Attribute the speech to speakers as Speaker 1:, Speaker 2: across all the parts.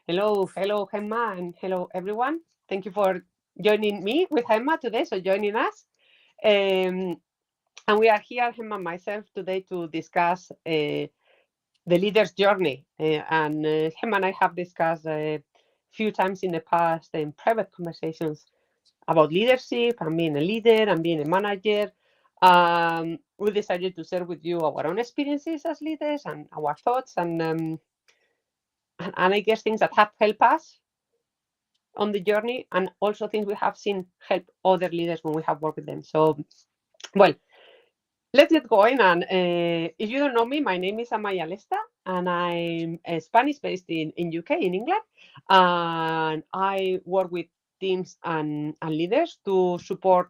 Speaker 1: Hello, Gemma, and hello, everyone. Thank you for joining me with Gemma today, so joining us. Um, and we are here, Gemma and myself, today to discuss the leader's journey. And Gemma and I have discussed a few times in the past in private conversations about leadership and being a leader and being a manager. We decided to share with you our own experiences as leaders and our thoughts and I guess things that have helped us on the journey and also things we have seen help other leaders when we have worked with them. So, well, let's get going. And if you don't know me, my name is Amaia and I'm Spanish based in UK, in England. And I work with teams and leaders to support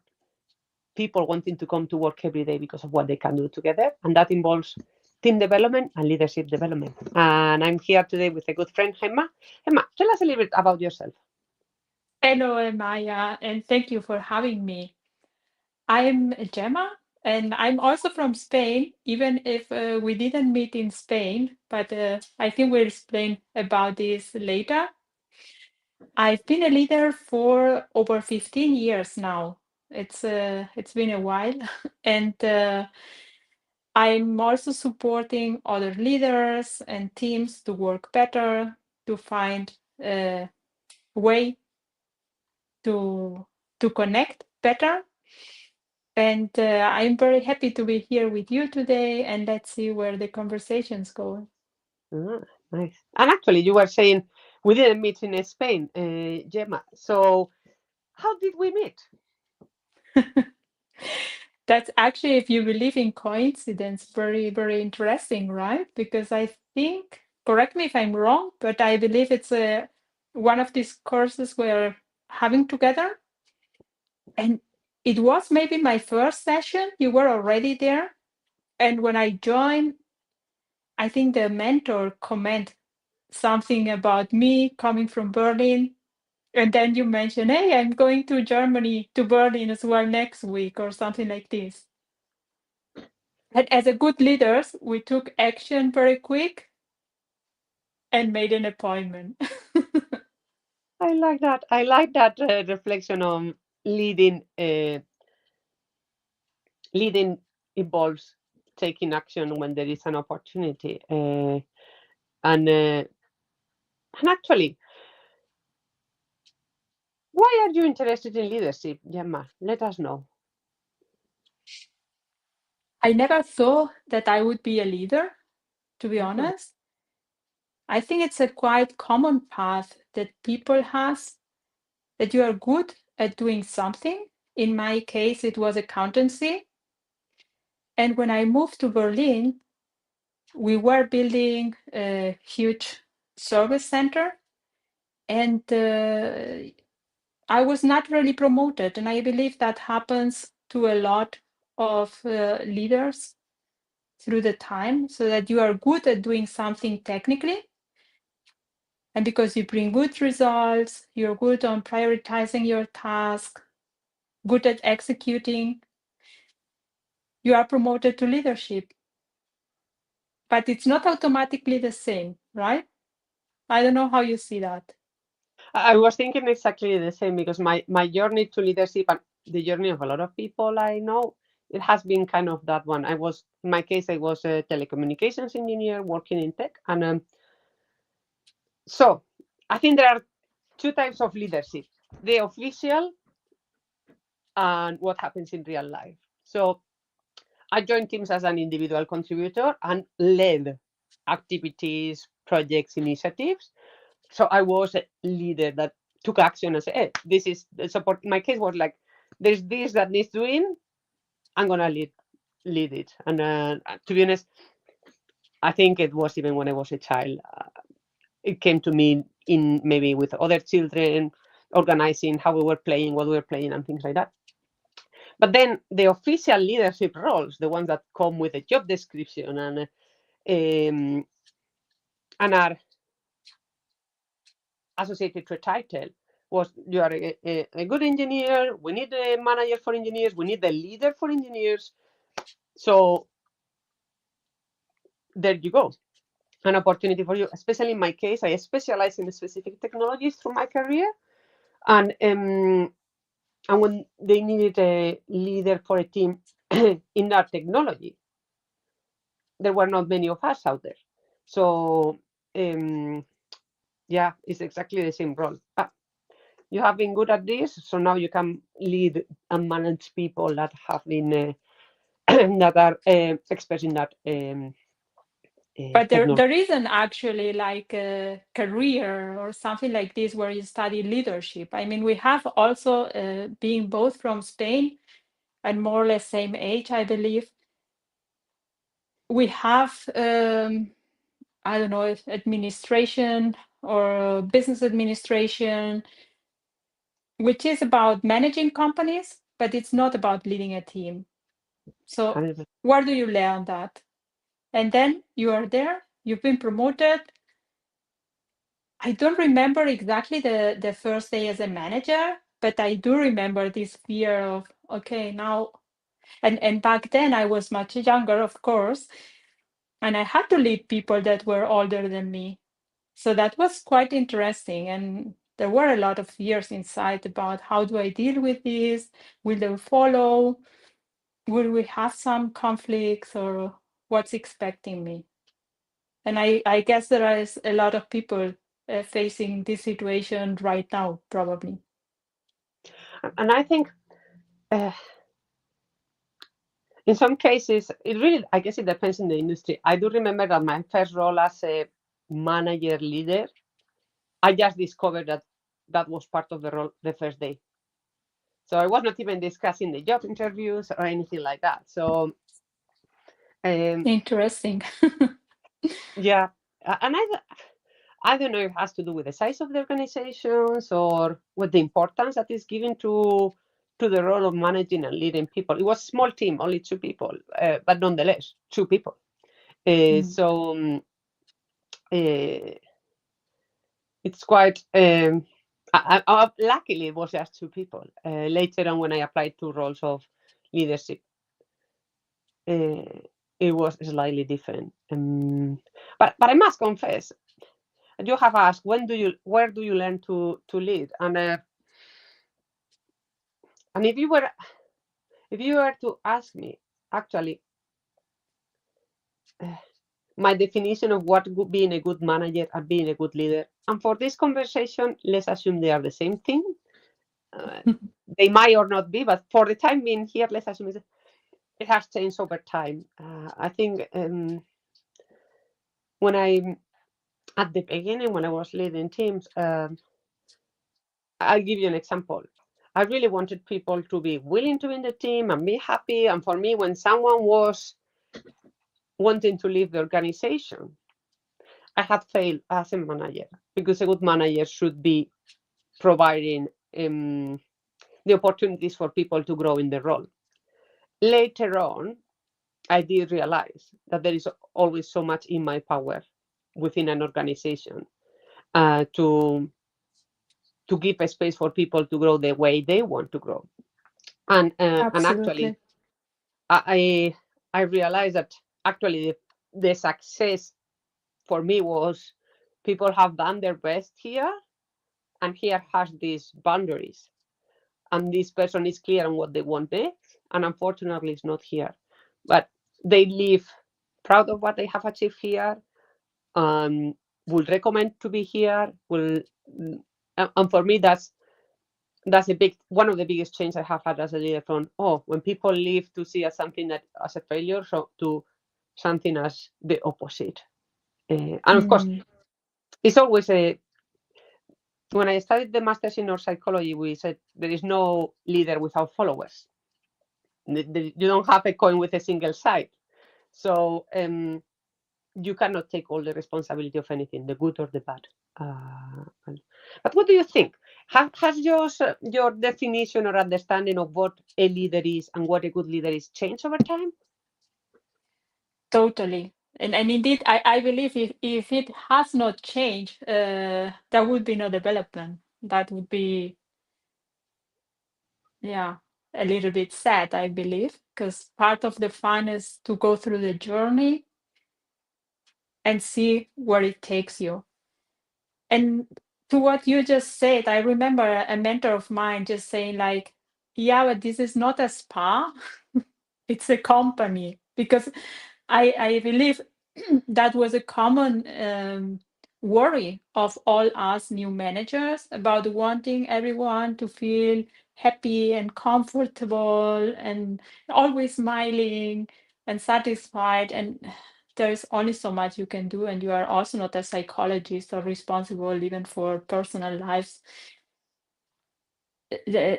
Speaker 1: people wanting to come to work every day because of what they can do together. And that involves team development and leadership development. And I'm here today with a good friend, Gemma. Gemma, tell us a little bit about yourself.
Speaker 2: Hello, Amaia, and thank you for having me. I'm Gemma, and I'm also from Spain, even if we didn't meet in Spain, but I think we'll explain about this later. I've been a leader for over 15 years now. It's been a while, and I'm also supporting other leaders and teams to work better, to find a way to connect better. And I'm very happy to be here with you today, and let's see where the conversations go.
Speaker 1: Ah, nice. And actually, you were saying we didn't meet in Spain, Gemma. So how did we meet?
Speaker 2: That's actually, if you believe in coincidence, very, very interesting, right? Because I think, correct me if I'm wrong, but I believe it's one of these courses we're having together. And it was maybe my first session. You were already there. And when I joined, I think the mentor commented something about me coming from Berlin. And then you mentioned, hey, I'm going to Germany, to Berlin as well next week, or something like this. And as a good leaders, we took action very quick and made an appointment.
Speaker 1: I like that. I like that reflection on leading. Leading involves taking action when there is an opportunity. And actually, why are you interested in leadership, Gemma? Let us know.
Speaker 2: I never thought that I would be a leader, to be
Speaker 1: Mhm.
Speaker 2: honest. I think it's a quite common path that people has, that you are good at doing something. In my case, it was accountancy. And when I moved to Berlin, we were building a huge service center, and I was not really promoted. And I believe that happens to a lot of leaders through the time, so that you are good at doing something technically. And because you bring good results, you're good on prioritizing your task, good at executing, you are promoted to leadership. But it's not automatically the same, right? I don't know how you see that.
Speaker 1: I was thinking exactly the same because my journey to leadership and the journey of a lot of people I know, it has been kind of that one. In my case, I was a telecommunications engineer working in tech. And so I think there are two types of leadership, the official and what happens in real life. So I joined teams as an individual contributor and led activities, projects, initiatives. So I was a leader that took action and said, hey, this is the support. My case was like, there's this that needs doing. I'm gonna lead it. And to be honest, I think it was even when I was a child. It came to me in maybe with other children, organizing how we were playing, what we were playing, and things like that. But then the official leadership roles, the ones that come with a job description um, and are associated to a title, was you are a good engineer. We need a manager for engineers. We need a leader for engineers. So there you go. an opportunity for you. Especially in my case, I specialize in specific technologies through my career, and when they needed a leader for a team in that technology, there were not many of us out there. So yeah, it's exactly the same role. You have been good at this, so now you can lead and manage people that have been that are experts in that
Speaker 2: But
Speaker 1: technology.
Speaker 2: there isn't actually like a career or something like this where you study leadership. I mean, we have also, being both from Spain and more or less same age, I believe, we have, I don't know, administration or business administration, which is about managing companies, but it's not about leading a team. So where do you learn that? And then you are there, you've been promoted. I don't remember exactly the first day as a manager, but I do remember this fear of, okay, now, and back then I was much younger, of course, and I had to lead people that were older than me. So that was quite interesting. And there were a lot of fears inside about how do I deal with this? Will they follow? Will we have some conflicts or what's expecting me? And I guess there is a lot of people facing this situation right now, probably.
Speaker 1: And I think uh, in some cases, it really, I guess it depends on the industry. I do remember that my first role as a manager leader, I just discovered that that was part of the role the first day. So I was not even discussing the job interviews or anything like that. So
Speaker 2: Interesting.
Speaker 1: yeah, and I don't know if it has to do with the size of the organizations or with the importance that is given to the role of managing and leading people. It was a small team, only 2 people, but nonetheless, 2 people. So it's quite. Luckily, it was just 2 people. Later on, when I applied to roles of leadership, it was slightly different. But I must confess, you have asked where do you learn to lead, and if you were to ask me, actually, my definition of what being a good manager and being a good leader, and for this conversation, let's assume they are the same thing. They might or not be, but for the time being here, let's assume it has changed over time. I think when I at the beginning when I was leading teams, I'll give you an example. I really wanted people to be willing to be in the team and be happy. And for me, when someone was wanting to leave the organization, I had failed as a manager because a good manager should be providing the opportunities for people to grow in the role. Later on, I did realize that there is always so much in my power within an organization to give a space for people to grow the way they want to grow. And actually,
Speaker 2: Absolutely.
Speaker 1: I realized that actually the success for me was people have done their best here, and here has these boundaries, and this person is clear on what they want next, and unfortunately, it's not here, but they live proud of what they have achieved here. Um, will recommend to be here. And for me, that's a big one of the biggest changes I have had as a leader from when people leave to see as something that as a failure, so to something as the opposite. And of course, it's always a when I studied the master's in neuropsychology, we said there is no leader without followers. You don't have a coin with a single side. So you cannot take all the responsibility of anything, the good or the bad. But what do you think? Has your definition or understanding of what a leader is and what a good leader is changed over time?
Speaker 2: Totally. And indeed, I believe if it has not changed, there would be no development. That would be, yeah, a little bit sad, I believe, because part of the fun is to go through the journey. and see where it takes you. And to what you just said, I remember a mentor of mine just saying like, yeah, but this is not a spa, it's a company. Because I believe that was a common worry of all us new managers about wanting everyone to feel happy and comfortable and always smiling and satisfied. And there's only so much you can do, and you are also not a psychologist or responsible even for personal lives uh,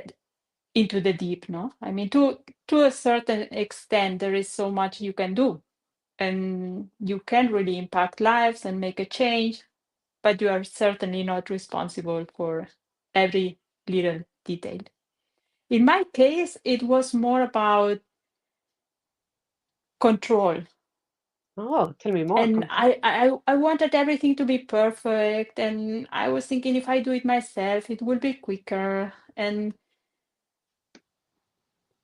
Speaker 2: into the deep, no? I mean, to a certain extent, there is so much you can do, and you can really impact lives and make a change, but you are certainly not responsible for every little detail. In my case, it was more about control.
Speaker 1: Oh, tell me more.
Speaker 2: And I wanted everything to be perfect. And I was thinking if I do it myself, it will be quicker. And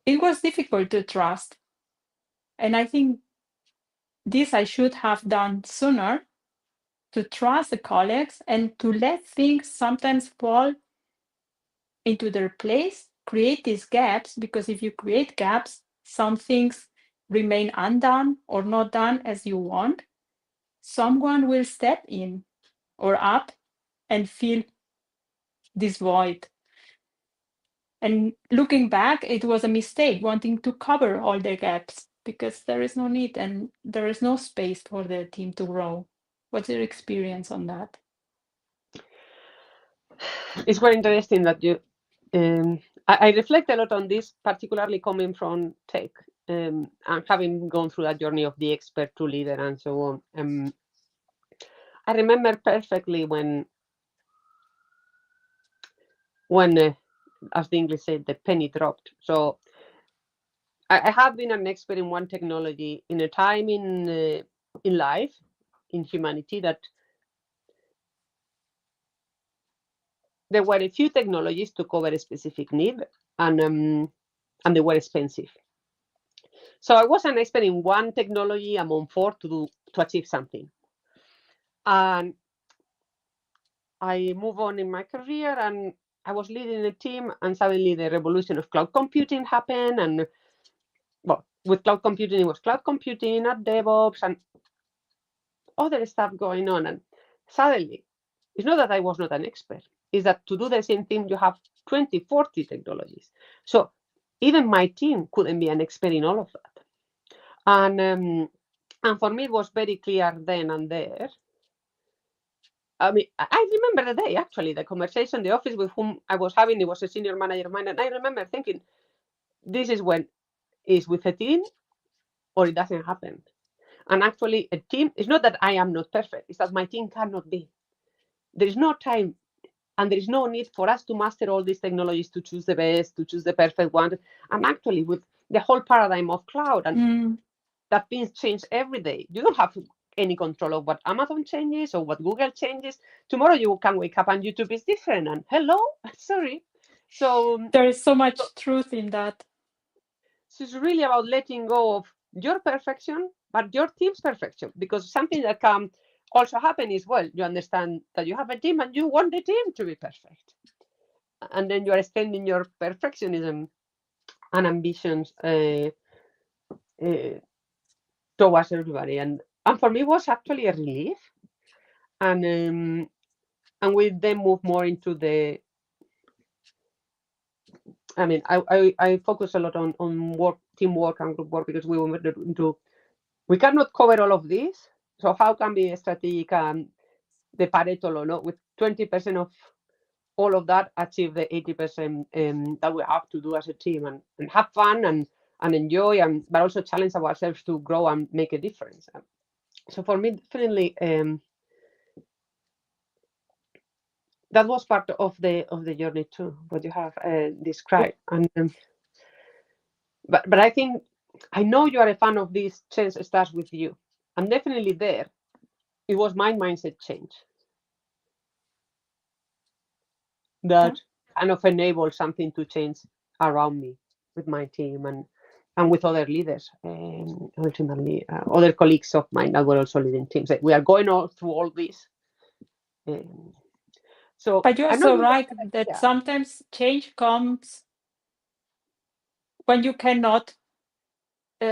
Speaker 2: it was difficult to trust. And I think this I should have done sooner, to trust the colleagues and to let things sometimes fall into their place, create these gaps, because if you create gaps, some things remain undone or not done as you want. Someone will step in or up and fill this void. And looking back, it was a mistake wanting to cover all the gaps, because there is no need and there is no space for the team to grow. What's your experience on that?
Speaker 1: It's very interesting that you. I reflect a lot on this, particularly coming from tech, and having gone through that journey of the expert to leader and so on. I remember perfectly when as the English said, the penny dropped. So I have been an expert in one technology in a time in life, in humanity, that there were a few technologies to cover a specific need, and they were expensive. So I was an expert in one technology among four to achieve something. And I move on in my career, and I was leading a team, and suddenly the revolution of cloud computing happened. And well, with cloud computing, it was cloud computing, not DevOps, and other stuff going on. And suddenly, it's not that I was not an expert, it's that to do the same thing, you have 20, 40 technologies. So even my team couldn't be an expert in all of that. And for me, it was very clear then and there. I mean, I remember the day, actually, the conversation, the office with whom I was having, it was a senior manager of mine. And I remember thinking, this is when it's with a team or it doesn't happen. And actually, a team, it's not that I am not perfect, it's that my team cannot be. There is no time and there is no need for us to master all these technologies to choose the best, to choose the perfect one. And actually, with the whole paradigm of cloud and that things change every day, you don't have any control of what Amazon changes or what Google changes. Tomorrow you can wake up and YouTube is different. And hello, sorry. So
Speaker 2: There is so much truth in that.
Speaker 1: So it's really about letting go of your perfection, but your team's perfection. Because something that can also happen is, well, you understand that you have a team and you want the team to be perfect. And then you are extending your perfectionism and ambitions uh, towards everybody. And for me, it was actually a relief. And we then move more into the, I mean, I focus a lot on work, teamwork and group work, because we went into, we cannot cover all of this. So how can be strategic the Pareto law, no? With 20% of all of that, achieve the 80% that we have to do as a team, and have fun and enjoy, but also challenge ourselves to grow and make a difference. So for me, definitely, that was part of the journey too, what you have described. But I think, I know you are a fan of this change starts with you. I'm definitely there. It was my mindset change
Speaker 2: Yeah.
Speaker 1: that kind of enabled something to change around me with my team. and with other leaders, ultimately, other colleagues of mine that were also leading teams. We are going all through all this. Um, so
Speaker 2: But you're
Speaker 1: I'm not
Speaker 2: so
Speaker 1: sure what
Speaker 2: right
Speaker 1: the
Speaker 2: that
Speaker 1: idea.
Speaker 2: sometimes change comes when you cannot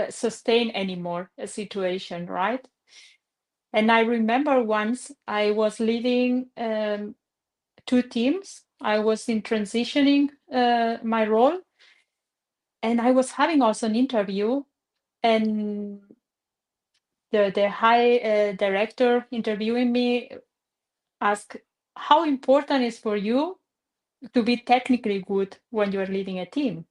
Speaker 2: sustain anymore a situation, right? And I remember once I was leading two teams. I was in transitioning my role, and I was having also an interview, and the high director interviewing me asked, how important is for you to be technically good when you are leading a team?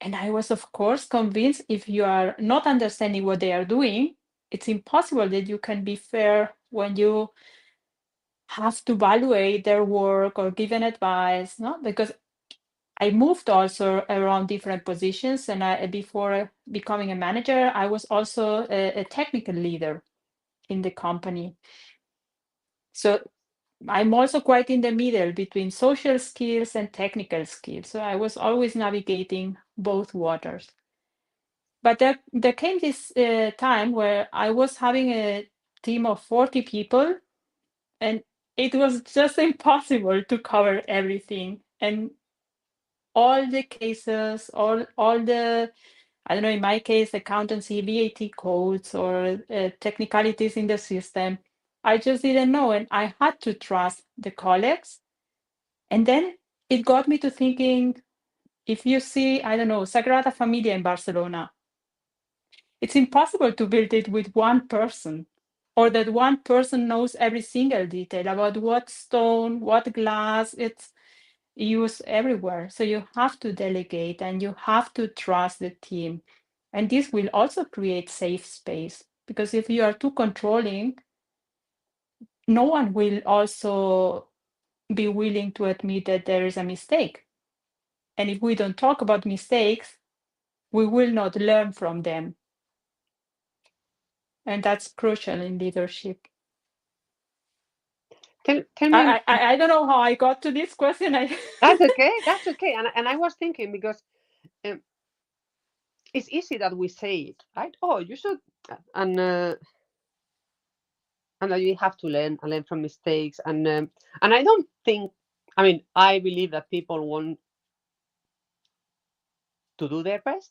Speaker 2: And I was, of course, convinced if you are not understanding what they are doing, it's impossible that you can be fair when you have to evaluate their work or give an advice, no? Because I moved also around different positions, and before becoming a manager, I was also a technical leader in the company. So I'm also quite in the middle between social skills and technical skills. So I was always navigating both waters. But there came this time where I was having a team of 40 people, and it was just impossible to cover everything. And all the cases, all the, I don't know, in my case, accountancy, VAT codes, or technicalities in the system, I just didn't know. And I had to trust the colleagues. And then it got me to thinking, if you see, I don't know, Sagrada Familia in Barcelona, it's impossible to build it with one person, or that one person knows every single detail about what stone, what glass it's used everywhere. So you have to delegate and you have to trust the team. And this will also create safe space, because if you are too controlling, no one will also be willing to admit that there is a mistake. And if we don't talk about mistakes, we will not learn from them. And that's crucial in leadership.
Speaker 1: Tell me,
Speaker 2: I don't know how I got to this question.
Speaker 1: that's okay. That's okay. And I was thinking because um, it's easy that we say it, right? Oh, you should, and uh, and that you have to learn and learn from mistakes. And I don't think, I mean, I believe that people want to do their best.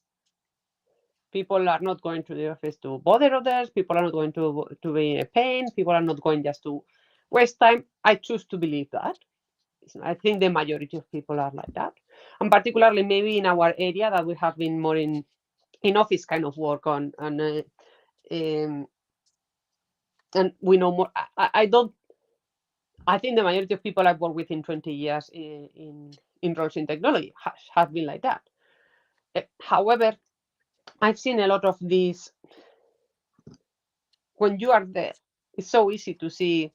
Speaker 1: People are not going to the office to bother others. People are not going to be a pain. People are not going just to waste time. I choose to believe that. I think the majority of people are like that, and particularly maybe in our area that we have been more in office kind of work on, um, and we know more. I don't. I think the majority of people I've worked with in 20 years in roles in technology have been like that. However, I've seen a lot of these. When you are there, it's so easy to see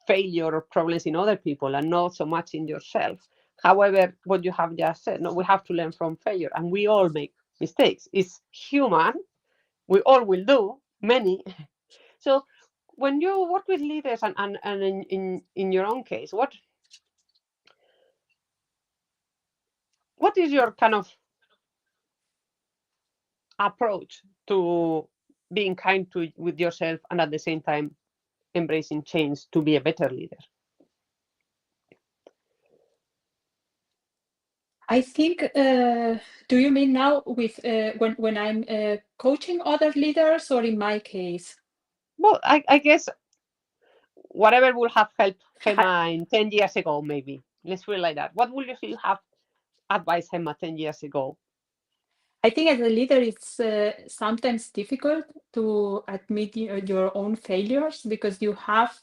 Speaker 1: failure or problems in other people and not so much in yourself. However, what you have just said, no, we have to learn from failure, and we all make mistakes. It's human. We all will do many. So when you work with leaders and in your own case, what is your kind of approach to being kind to with yourself and at the same time embracing change to be a better leader?
Speaker 2: I think, do you mean now with when I'm coaching other leaders, or in my case?
Speaker 1: Well, I guess whatever will have helped
Speaker 2: I,
Speaker 1: Gemma in 10 years ago, maybe. Let's feel like that. What would you have advised Gemma 10 years ago?
Speaker 2: I think as a leader, it's sometimes difficult to admit your own failures, because you have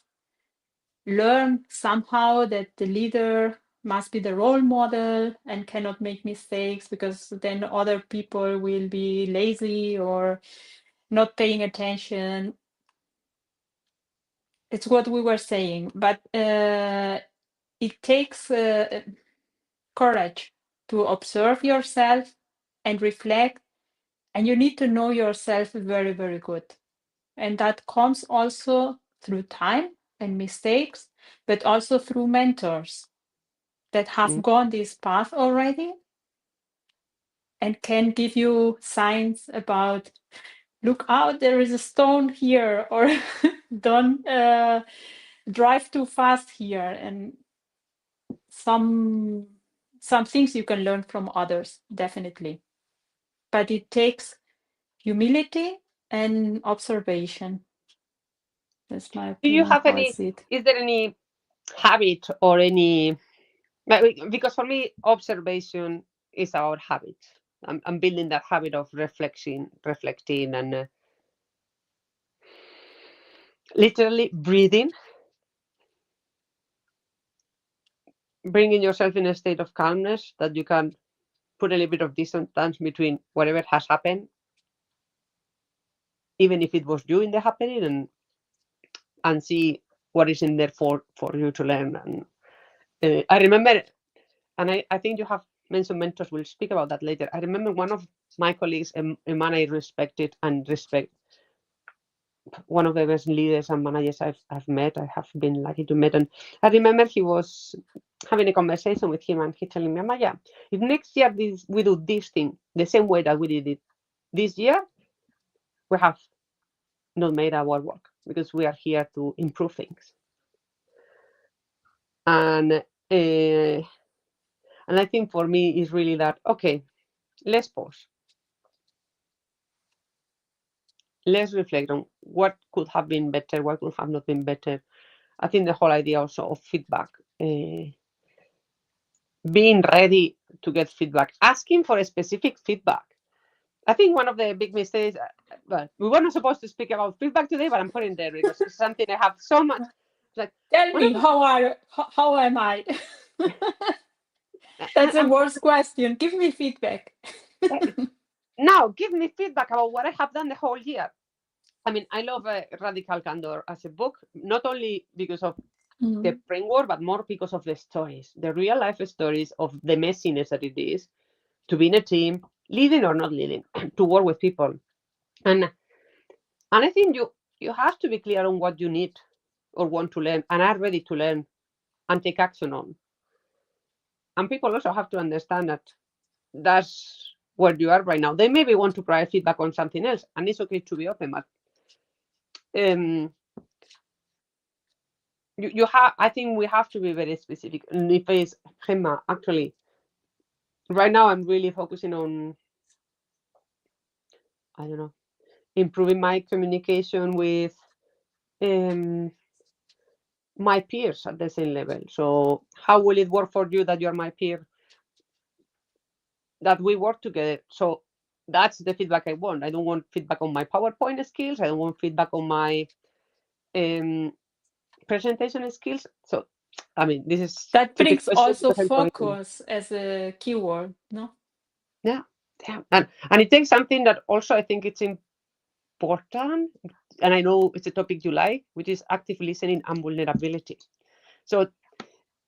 Speaker 2: learned somehow that the leader must be the role model and cannot make mistakes, because then other people will be lazy or not paying attention. It's what we were saying, but it takes courage to observe yourself and reflect, and you need to know yourself very, very good. And that comes also through time and mistakes, but also through mentors that have
Speaker 1: Mm.
Speaker 2: gone this path already. and can give you signs about, look out, there is a stone here, or don't drive too fast here, and some things you can learn from others, definitely. But it takes humility and observation. That's my
Speaker 1: Do you
Speaker 2: opinion,
Speaker 1: have
Speaker 2: how I
Speaker 1: any,
Speaker 2: see it.
Speaker 1: is there any habit or any, because for me, observation is about habit. I'm building that habit of reflecting, and literally breathing, bringing yourself in a state of calmness that you can put a little bit of distance between whatever has happened, even if it was you in the happening, and see what is in there for you to learn. And I remember, and I think you have mentioned mentors. We'll speak about that later. I remember one of my colleagues, a man I respected and respect, one of the best leaders and managers I've met. I have been lucky to meet. And I remember he was having a conversation with him, and he telling me, Amaya, if next year we do this thing the same way that we did it this year, we have not made our work, because we are here to improve things. And I think for me is really that, okay, let's pause. Let's reflect on what could have been better, what could have not been better. I think the whole idea also of feedback, being ready to get feedback, asking for a specific feedback. I think one of the big mistakes, well, we were not supposed to speak about feedback today, but I'm putting there because it's something I have so much. Like,
Speaker 2: Tell
Speaker 1: one of
Speaker 2: me, how am I? That's the
Speaker 1: I'm
Speaker 2: worst question. Give me feedback.
Speaker 1: now give me feedback about what I have done the whole year. I mean, I love Radical Candor as a book, not only because of the framework, but more because of the stories, the real life stories of the messiness that it is to be in a team, leading or not leading, to work with people. And I think you have to be clear on what you need or want to learn and are ready to learn and take action on. And people also have to understand that that's where you are right now. They maybe want to provide feedback on something else, and it's okay to be open, but you have. I think we have to be very specific. And if it's Gemma, actually, right now I'm really focusing on, I don't know, improving my communication with my peers at the same level. So how will it work for you that you're my peer, that we work together? So that's the feedback I want. I don't want feedback on my PowerPoint skills. I don't want feedback on my presentation skills. So, I mean, this is
Speaker 2: That
Speaker 1: stupid
Speaker 2: brings
Speaker 1: question
Speaker 2: also
Speaker 1: because I'm correcting.
Speaker 2: focus as a keyword, no?
Speaker 1: Yeah, yeah, and it takes something that also I think it's important, and I know it's a topic you like, which is active listening and vulnerability. So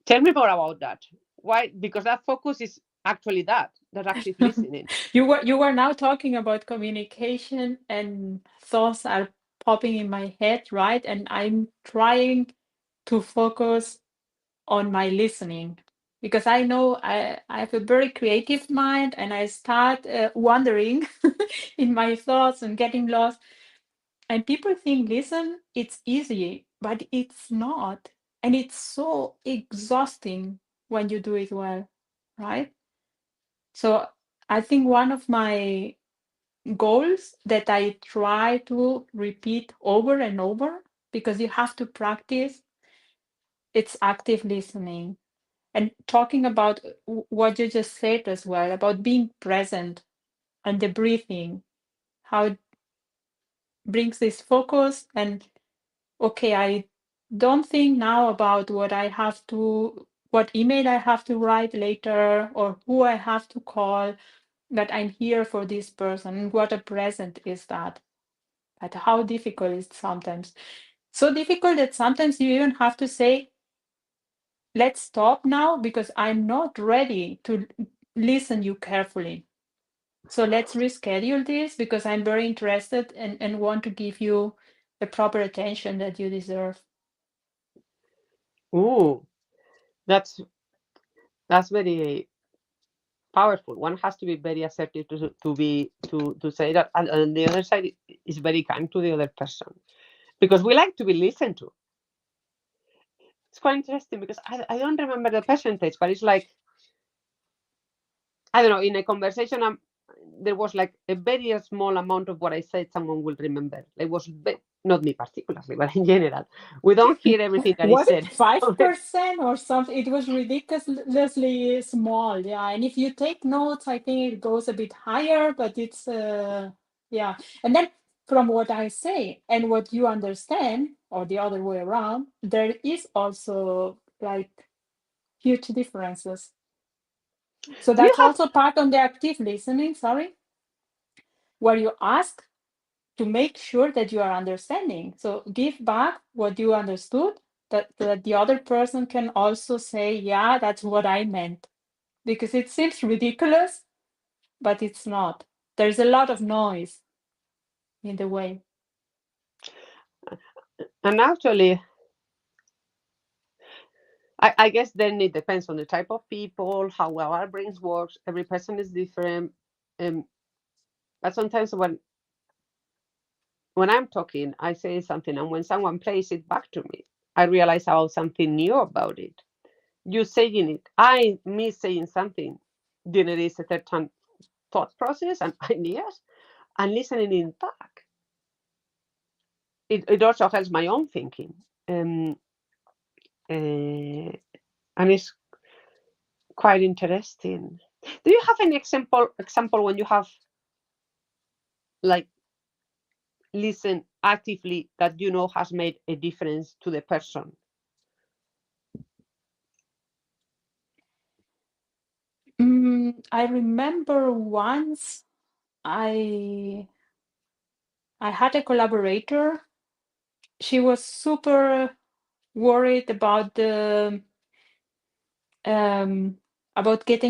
Speaker 1: tell me more about that. Why? Because that focus is actually that active listening.
Speaker 2: You were now talking about communication, and thoughts are popping in my head, right? And I'm trying to focus on my listening, because I know I have a very creative mind, and I start wandering in my thoughts and getting lost. And people think, listen, it's easy, but it's not. And it's so exhausting when you do it well, right? So I think one of my goals that I try to repeat over and over, because you have to practice, it's active listening. And talking about what you just said as well, about being present and the breathing, how it brings this focus. And okay, I don't think now about what email I have to write later, or who I have to call, that I'm here for this person. And what a present is that. But how difficult is it sometimes? So difficult that sometimes you even have to say, let's stop now, because I'm not ready to listen you carefully. So let's reschedule this, because I'm very interested and want to give you the proper attention that you deserve.
Speaker 1: Ooh, that's very powerful. One has to be very assertive to say that, and the other side is very kind to the other person, because we like to be listened to. It's quite interesting because I don't remember the percentage, but it's like, I don't know, in a conversation, there was like a very small amount of what I said someone will remember. It was not me particularly, but in general, we don't hear everything that is
Speaker 2: Was it
Speaker 1: said.
Speaker 2: 5% or something? It was ridiculously small. Yeah. And if you take notes, I think it goes a bit higher, but it's, yeah. And then from what I say and what you understand, or the other way around, there is also like huge differences. So
Speaker 1: Do you
Speaker 2: that's
Speaker 1: have
Speaker 2: also part on the active listening, sorry, where you ask to make sure that you are understanding. So give back what you understood, that the other person can also say, yeah, that's what I meant. Because it seems ridiculous, but it's not. There's a lot of noise in the way.
Speaker 1: and actually, I guess then it depends on the type of people, how well our brains works. Every person is different. Um, but sometimes when I'm talking, I say something, and when someone plays it back to me, I realize something new about it. You saying it, me saying something, generates a certain thought process and ideas, and listening it back. It also helps my own thinking, uh, and it's quite interesting. Do you have any example when you have like listen actively that you know has made a difference to the person?
Speaker 2: I remember once I had a collaborator. She was super worried about getting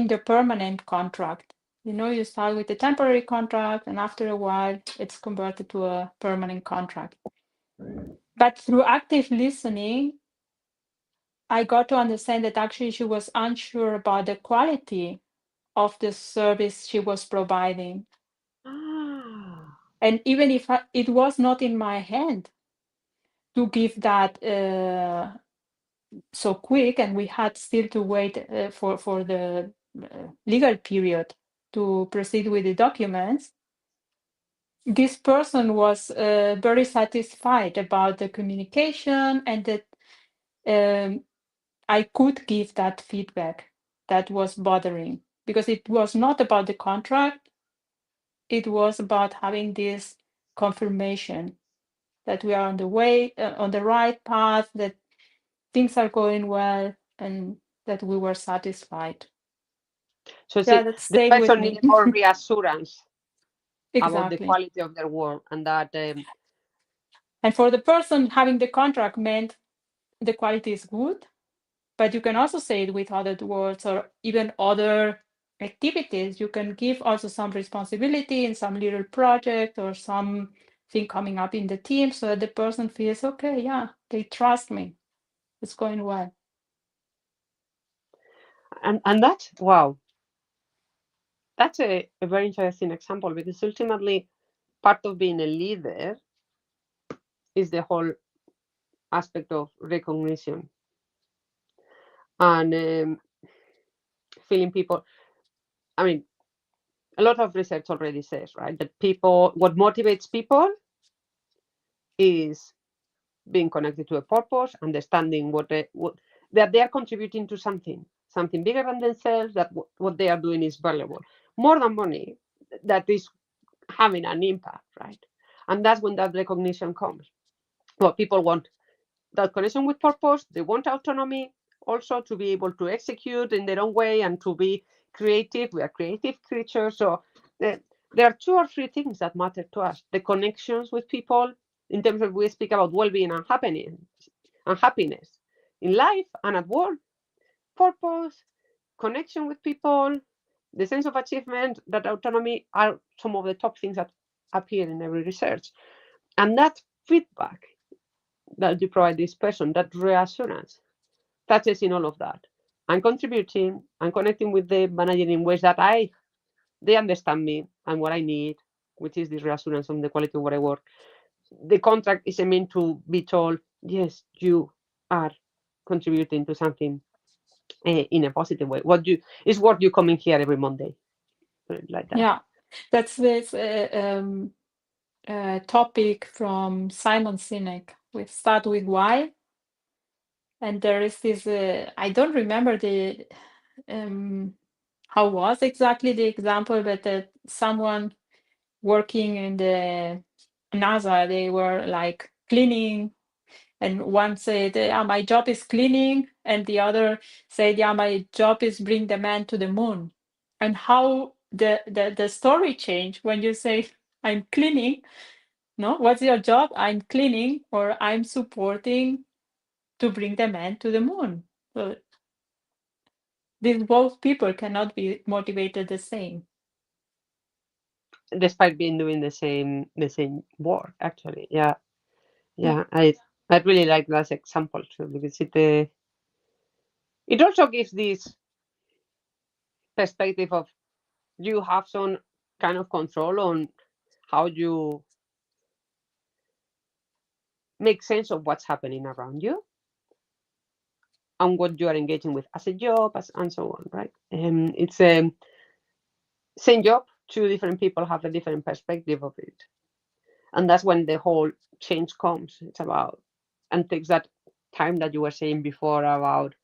Speaker 2: the permanent contract. You know, you start with a temporary contract, and after a while, it's converted to a permanent contract. But through active listening, I got to understand that actually she was unsure about the quality of the service she was providing.
Speaker 1: Ah,
Speaker 2: And even if it was not in my hand to give that so quick, and we had still to wait for the legal period to proceed with the documents, this person was very satisfied about the communication, and that I could give that feedback that was bothering, because it was not about the contract, it was about having this confirmation that we are on the way, on the right path, that things are going well, and that we were satisfied.
Speaker 1: so
Speaker 2: Yeah,
Speaker 1: see,
Speaker 2: that
Speaker 1: the
Speaker 2: stayed with
Speaker 1: person
Speaker 2: me.
Speaker 1: needs more reassurance about the
Speaker 2: Exactly.
Speaker 1: quality of their work, and that
Speaker 2: And for the person having the contract meant the quality is good, but you can also say it with other words or even other activities. You can give also some responsibility in some little project or something coming up in the team, so that the person feels, okay, yeah, they trust me. It's going well.
Speaker 1: and that, wow, that's a very interesting example, because ultimately part of being a leader is the whole aspect of recognition and feeling people. I mean, a lot of research already says, right, that what motivates people is being connected to a purpose, understanding that they are contributing to something bigger than themselves, that what they are doing is valuable, more than money, that is having an impact, right? And that's when that recognition comes. What people want, that connection with purpose, they want autonomy also to be able to execute in their own way and to be creative. We are creative creatures. So there are two or three things that matter to us: the connections with people, in terms of we speak about well-being and happiness in life and at work, purpose, connection with people, the sense of achievement, that autonomy are some of the top things that appear in every research. And that feedback that you provide this person, that reassurance, touches in all of that. I'm contributing, I'm connecting with the manager in ways that they understand me and what I need, which is this reassurance on the quality of what I work. The contract isn't meant to be told, yes, you are contributing to something in a positive way. What you is what you coming here every Monday, like that.
Speaker 2: Yeah, that's this topic from Simon Sinek. We start with why, and there is this. I don't remember the how was exactly the example, but someone working in the NASA, they were like cleaning, and one said, "Yeah, my job is cleaning," and the other said, "Yeah, my job is bring the man to the moon." And how the story changed when you say, "I'm cleaning." No, what's your job? I'm cleaning, or I'm supporting to bring the man to the moon. So these both people cannot be motivated the same.
Speaker 1: Despite being doing the same work, actually, yeah,
Speaker 2: Yeah.
Speaker 1: yeah. I really like that example too because it also gives this perspective of you have some kind of control on how you make sense of what's happening around you and what you are engaging with as a job and so on, right? It's a same job, two different people have a different perspective of it, and that's when the whole change comes. It's about and takes that time that you were saying before about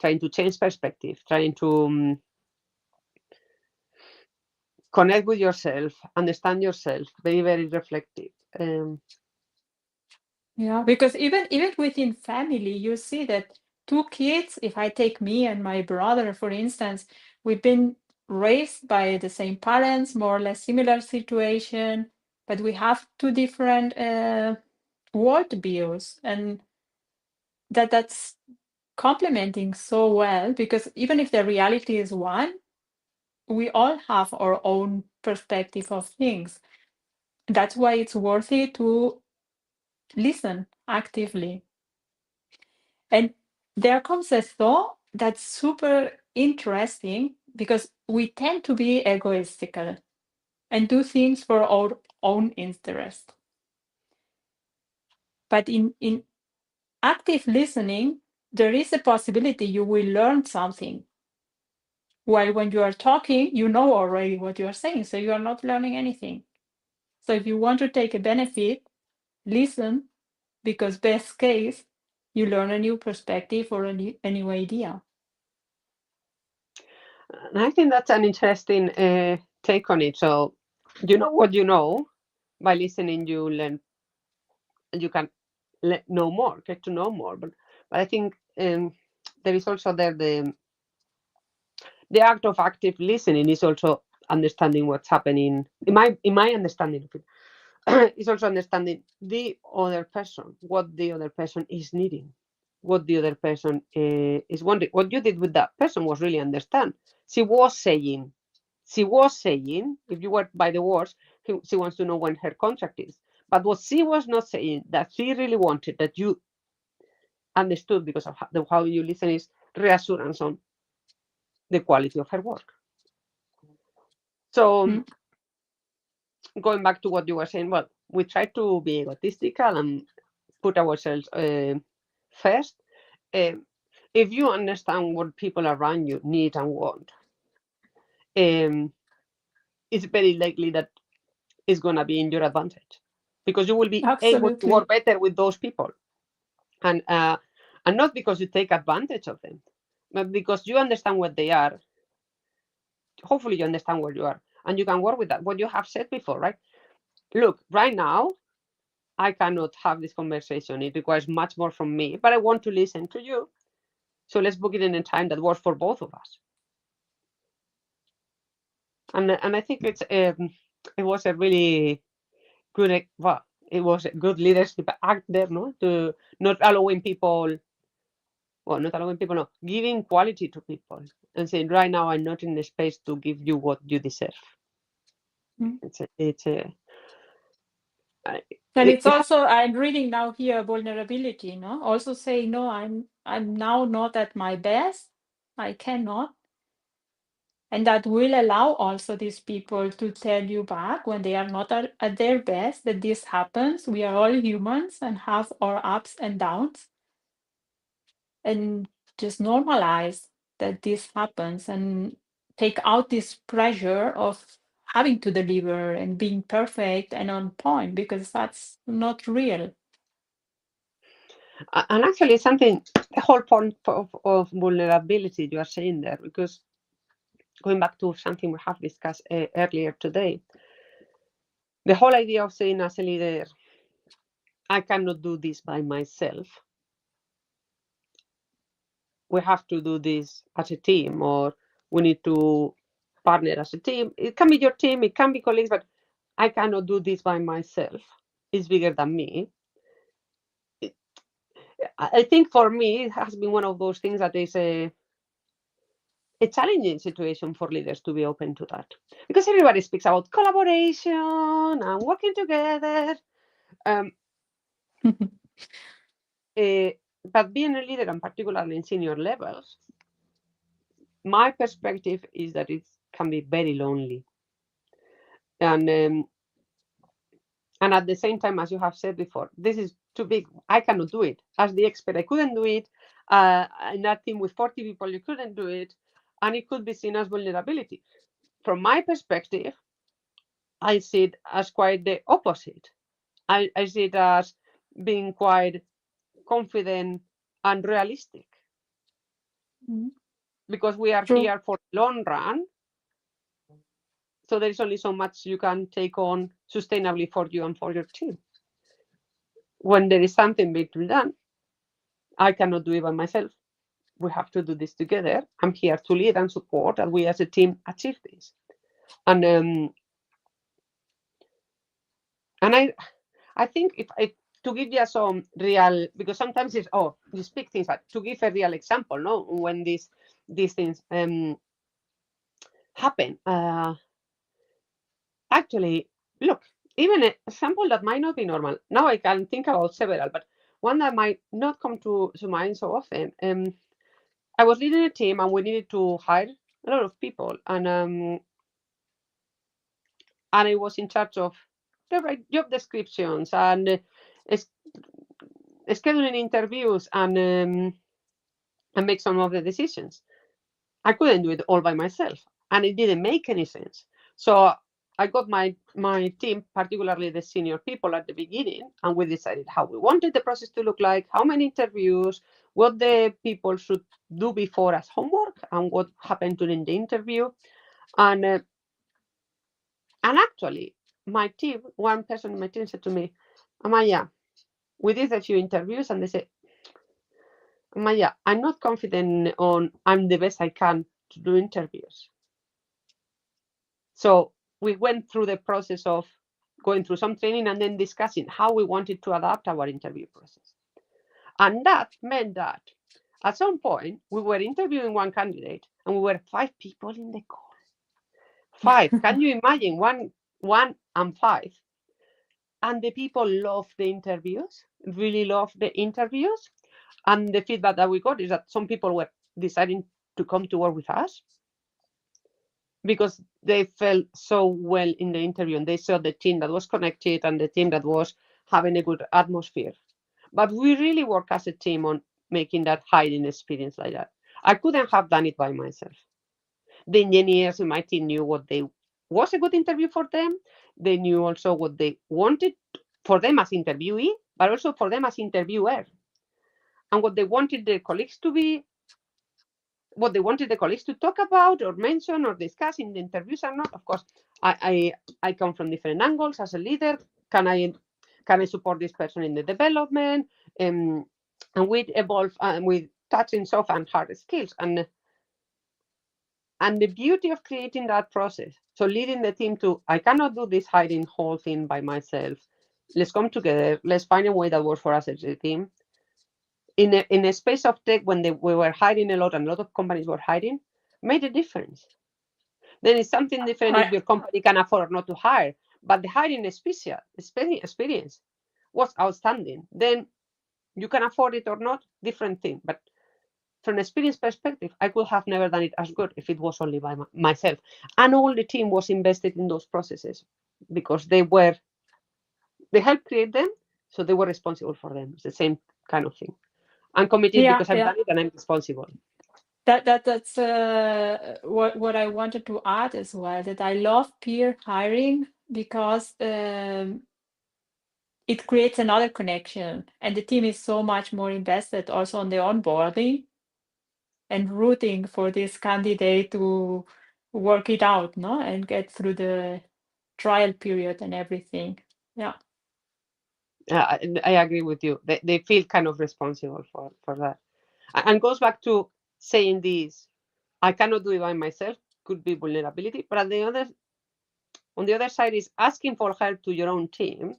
Speaker 1: trying to change perspective, trying to connect with yourself, understand yourself, very reflective.
Speaker 2: Yeah, because even within family, you see that two kids, if I take me and my brother, for instance, we've been raised by the same parents, more or less similar situation, but we have two different world views, and that's complementing so well because even if the reality is one, we all have our own perspective of things. That's why it's worthy to listen actively. And there comes a thought that's super interesting because we tend to be egoistical and do things for our own interest. But in active listening, there is a possibility you will learn something. While when you are talking, you know already what you are saying, so you are not learning anything. So if you want to take a benefit, listen, because best case, you learn a new perspective or a new idea.
Speaker 1: And I think that's an interesting take on it. So you know what you know by listening, you learn, you can know more, get to know more. But I think there is also there the act of active listening is also understanding what's happening. In my understanding of it, is also understanding the other person, what the other person is needing, what the other person is wanting. What you did with that person was really understand. She was saying, if you were by the words, she wants to know when her contract is. But what she was not saying, that she really wanted, that you understood because of how you listen, is reassurance on the quality of her work. So
Speaker 2: Mm.
Speaker 1: going back to what you were saying, well, we try to be egotistical and put ourselves first. Um, if you understand what people around you need and want, um, it's very likely that it's going to be in your advantage because you will be able to work
Speaker 2: Absolutely.
Speaker 1: better with those people, and not because you take advantage of them, but because you understand what they are. Hopefully, you understand where you are, and you can work with that. What you have said before, right? Look, right now, I cannot have this conversation. It requires much more from me, but I want to listen to you. So let's book it in a time that works for both of us. And I think it was a really good well, it was a good leadership act there, no, to not allowing people, well, not allowing people, no, giving quality to people and saying, right now I'm not in the space to give you what you deserve.
Speaker 2: Mm.
Speaker 1: It's a I-
Speaker 2: And
Speaker 1: it,
Speaker 2: it's also, I'm reading now here vulnerability, no? Also saying, no, I'm now not at my best. I cannot. And that will allow also these people to tell you back when they are not at their best that this happens. We are all humans and have our ups and downs. And just normalize that this happens and take out this pressure of having to deliver and being perfect and on point, because that's not real.
Speaker 1: And actually, something, the whole point of vulnerability you are saying there, because going back to something we have discussed earlier today, the whole idea of saying as a leader, I cannot do this by myself. We have to do this as a team, or we need to partner as a team. It can be your team, it can be colleagues, but I cannot do this by myself. It's bigger than me. I think for me, it has been one of those things that is a challenging situation for leaders to be open to that, because everybody speaks about collaboration and working together. Um, but being a leader, and particularly in senior levels, my perspective is that it can be very lonely. And and at the same time, as you have said before, this is too big. I cannot do it. As the expert, I couldn't do it. In that team with 40 people, you couldn't do it. And it could be seen as vulnerability. From my perspective, I see it as quite the opposite. I see it as being quite confident and realistic, because we are
Speaker 2: True.
Speaker 1: here for the long run. So there is only so much you can take on sustainably for you and for your team. When there is something big to be done, I cannot do it by myself. We have to do this together. I'm here to lead and support that we as a team achieve this. And I think if to give you some real, because sometimes it's you speak things, but to give a real example, no, when these things happen. Actually, look, even an example that might not be normal. Now I can think about several, but one that might not come to mind so often. I was leading a team and we needed to hire a lot of people, and I was in charge of the right job descriptions and scheduling interviews and make some of the decisions. I couldn't do it all by myself, and it didn't make any sense. So I got my team, particularly the senior people, at the beginning, and we decided how we wanted the process to look like, how many interviews, what the people should do before as homework, and what happened during the interview. And actually, my team, one person in my team said to me, Amaia, we did a few interviews, and they said, Amaia, I'm not confident on I'm the best I can to do interviews. So we went through the process of going through some training and then discussing how we wanted to adapt our interview process. And that meant that at some point we were interviewing one candidate and we were 5 people in the call. 5. Can you imagine? One and 5. And the people loved the interviews, really loved the interviews. And the feedback that we got is that some people were deciding to come to work with us because they felt so well in the interview and they saw the team that was connected and the team that was having a good atmosphere. But we really work as a team on making that hiring experience like that. I couldn't have done it by myself. The engineers in my team knew what they was a good interview for them. They knew also what they wanted for them as interviewee, but also for them as interviewer. And what they wanted their colleagues to be, what they wanted the colleagues to talk about or mention or discuss in the interviews or not. Of course, I come from different angles as a leader. Can I support this person in the development? And we evolve with touching soft and hard skills. And the beauty of creating that process, so leading the team to, I cannot do this hiring whole thing by myself. Let's come together. Let's find a way that works for us as a team. In a space of tech when we were hiring a lot and a lot of companies were hiring, made a difference. Then it's something different if your company can afford not to hire, but the hiring experience was outstanding. Then you can afford it or not, different thing. But from an experience perspective, I could have never done it as good if it was only by myself. And all the team was invested in those processes because they helped create them, so they were responsible for them. It's the same kind of thing. I'm committed
Speaker 2: Yeah,
Speaker 1: because I've done it and I'm responsible.
Speaker 2: that's what I wanted to add as well, that I love peer hiring because it creates another connection, and the team is so much more invested also on the onboarding and rooting for this candidate to work it out, no, and get through the trial period and everything. Yeah.
Speaker 1: I agree with you. They feel kind of responsible for that. And goes back to saying this, I cannot do it by myself, could be vulnerability. But on the other side is asking for help to your own team.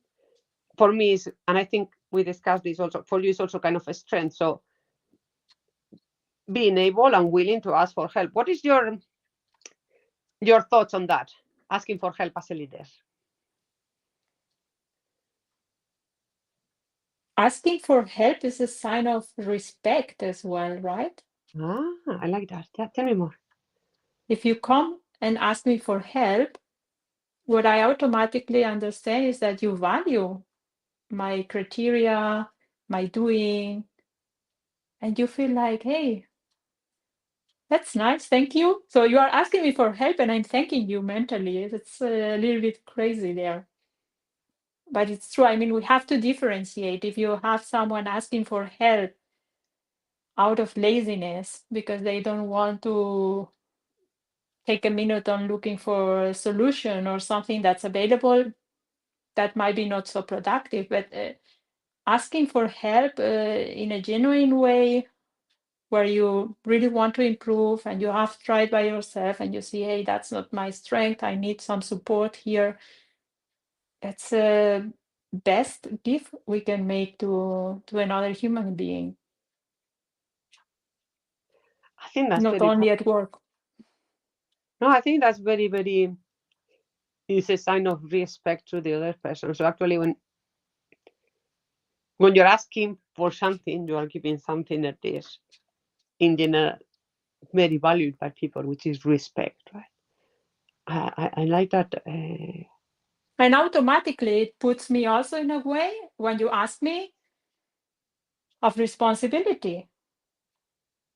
Speaker 1: For me is, and I think we discussed this also, for you is also kind of a strength. So being able and willing to ask for help. What is your thoughts on that? Asking for help as a leader.
Speaker 2: Asking for help is a sign of respect as well, right?
Speaker 1: I like that. Yeah, tell me more.
Speaker 2: If you come and ask me for help, what I automatically understand is that you value my criteria, my doing, and you feel like, hey, that's nice, thank you. So you are asking me for help and I'm thanking you mentally. It's a little bit crazy there. But it's true. I mean, we have to differentiate. If you have someone asking for help out of laziness because they don't want to take a minute on looking for a solution or something that's available, that might be not so productive. But asking for help in a genuine way, where you really want to improve and you have tried by yourself and you see, hey, that's not my strength, I need some support here. That's the best gift we can make to another human being,
Speaker 1: I think that's
Speaker 2: not
Speaker 1: very,
Speaker 2: only at work.
Speaker 1: no, I think that's very, very, is a sign of respect to the other person. So actually, when you're asking for something, you are giving something that is in general very valued by people, which is respect, right? I like that.
Speaker 2: And automatically it puts me also in a way, when you ask me, of responsibility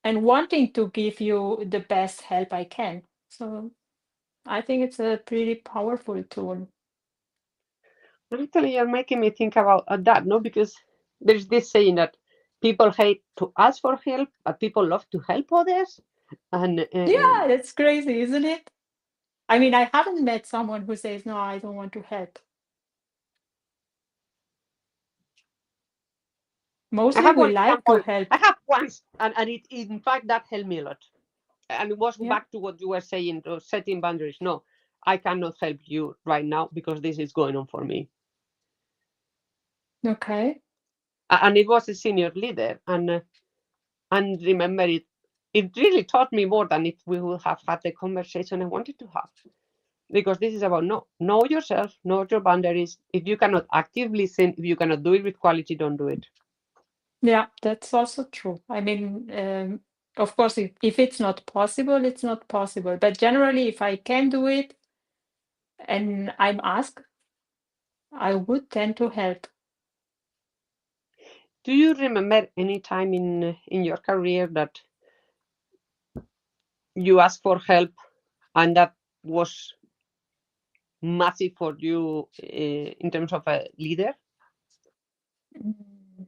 Speaker 2: and wanting to give you the best help I can. So I think it's a pretty powerful tool.
Speaker 1: Actually, you're making me think about that, no? Because there's this saying that people hate to ask for help, but people love to help others. And
Speaker 2: Yeah, that's crazy, isn't it? I mean, I haven't met someone who says, no, I don't want to help.
Speaker 1: I
Speaker 2: Mostly
Speaker 1: have
Speaker 2: we
Speaker 1: one
Speaker 2: like to
Speaker 1: example. I
Speaker 2: help.
Speaker 1: have once, and in fact, that helped me a lot. And it was
Speaker 2: Yeah.
Speaker 1: back to what you were saying, setting boundaries. No, I cannot help you right now because this is going on for me.
Speaker 2: Okay.
Speaker 1: And it was a senior leader, and remember it. It really taught me more than if we would have had the conversation I wanted to have. Because this is about know yourself, know your boundaries. If you cannot actively listen, if you cannot do it with quality, don't do it.
Speaker 2: Yeah, that's also true. I mean, of course, if it's not possible, it's not possible. But generally, if I can do it and I'm asked, I would tend to help.
Speaker 1: Do you remember any time in your career that you asked for help and that was massive for you in terms of a leader?
Speaker 2: Mm.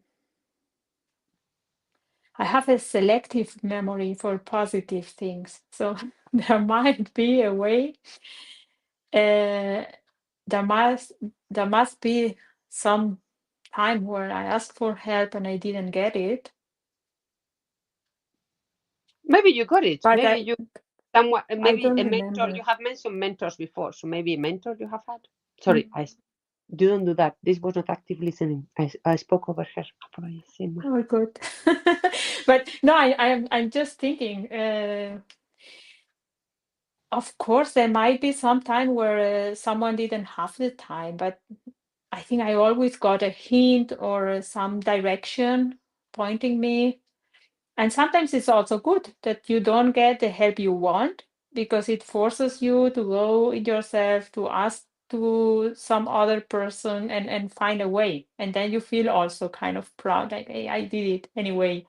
Speaker 2: I have a selective memory for positive things. So there might be a way. Uh, there must there must be some time where I asked for help and I didn't get it.
Speaker 1: Maybe you got it.
Speaker 2: But
Speaker 1: Maybe you someone.
Speaker 2: I
Speaker 1: Maybe
Speaker 2: don't
Speaker 1: a mentor. You
Speaker 2: remember.
Speaker 1: have mentioned mentors before, so maybe a mentor you have had.
Speaker 2: Mm.
Speaker 1: Sorry, you don't do that. This was not active listening. I spoke over her. Apologies, Emma.
Speaker 2: Oh, good. But no, I'm just thinking. Of course, there might be some time where someone didn't have the time, but I think I always got a hint or some direction pointing me. And sometimes it's also good that you don't get the help you want because it forces you to go yourself to ask to some other person and find a way. And then you feel also kind of proud, like, hey, I did it anyway.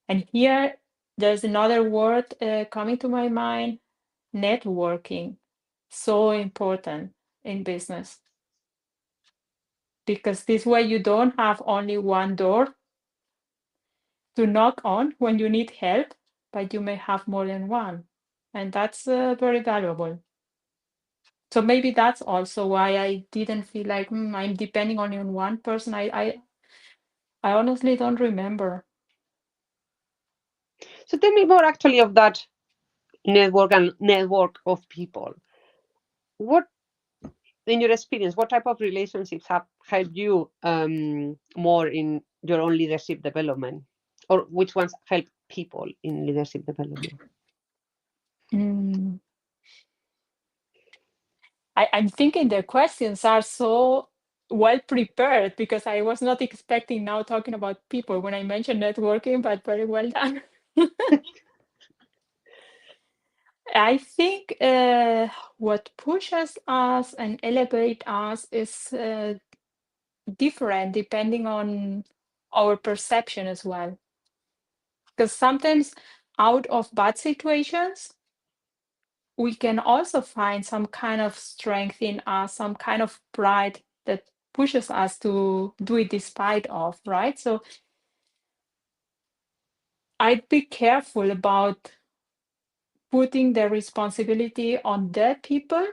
Speaker 2: And here there's another word coming to my mind, networking. So important in business because this way you don't have only one door to knock on when you need help, but you may have more than one. And that's very valuable. So maybe that's also why I didn't feel like I'm depending only on one person. I honestly don't remember.
Speaker 1: So tell me more actually of that network of people. What, in your experience, what type of relationships have helped you more in your own leadership development, or which ones help people in leadership development?
Speaker 2: Mm. I'm thinking the questions are so well prepared because I was not expecting now talking about people when I mentioned networking, but very well done. I think what pushes us and elevate us is different depending on our perception as well. Because sometimes out of bad situations, we can also find some kind of strength in us, some kind of pride that pushes us to do it despite of, right? So I'd be careful about putting the responsibility on the people,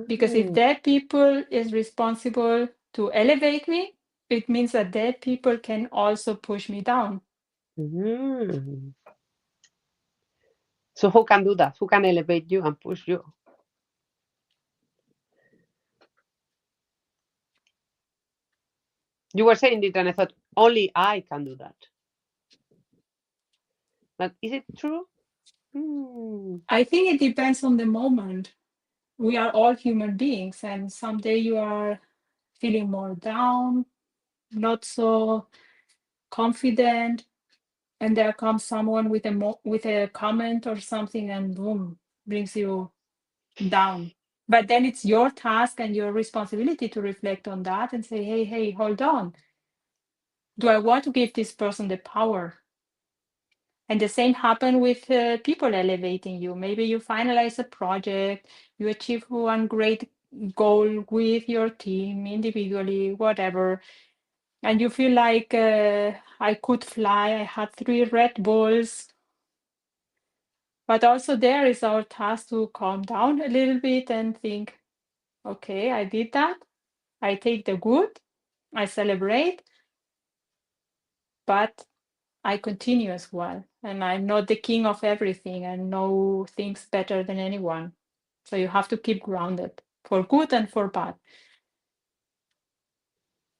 Speaker 2: because if
Speaker 1: Mm,
Speaker 2: that people is responsible to elevate me, it means that that people can also push me down.
Speaker 1: mm. So who can do that? Who can elevate you and push you? You were saying it, and I thought only I can do that. But is it true? Hmm.
Speaker 2: I think it depends on the moment. We are all human beings, and someday you are feeling more down, not so confident, and there comes someone with with a comment or something, and boom, brings you down. But then it's your task and your responsibility to reflect on that and say, hey, hold on. Do I want to give this person the power? And the same happen with people elevating you. Maybe you finalize a project, you achieve one great goal with your team, individually, whatever, and you feel like I could fly. I had 3 Red Bulls, but also there is our task to calm down a little bit and think, okay, I did that. I take the good, I celebrate, but I continue as well. And I'm not the king of everything and know things better than anyone. So you have to keep grounded for good and for bad.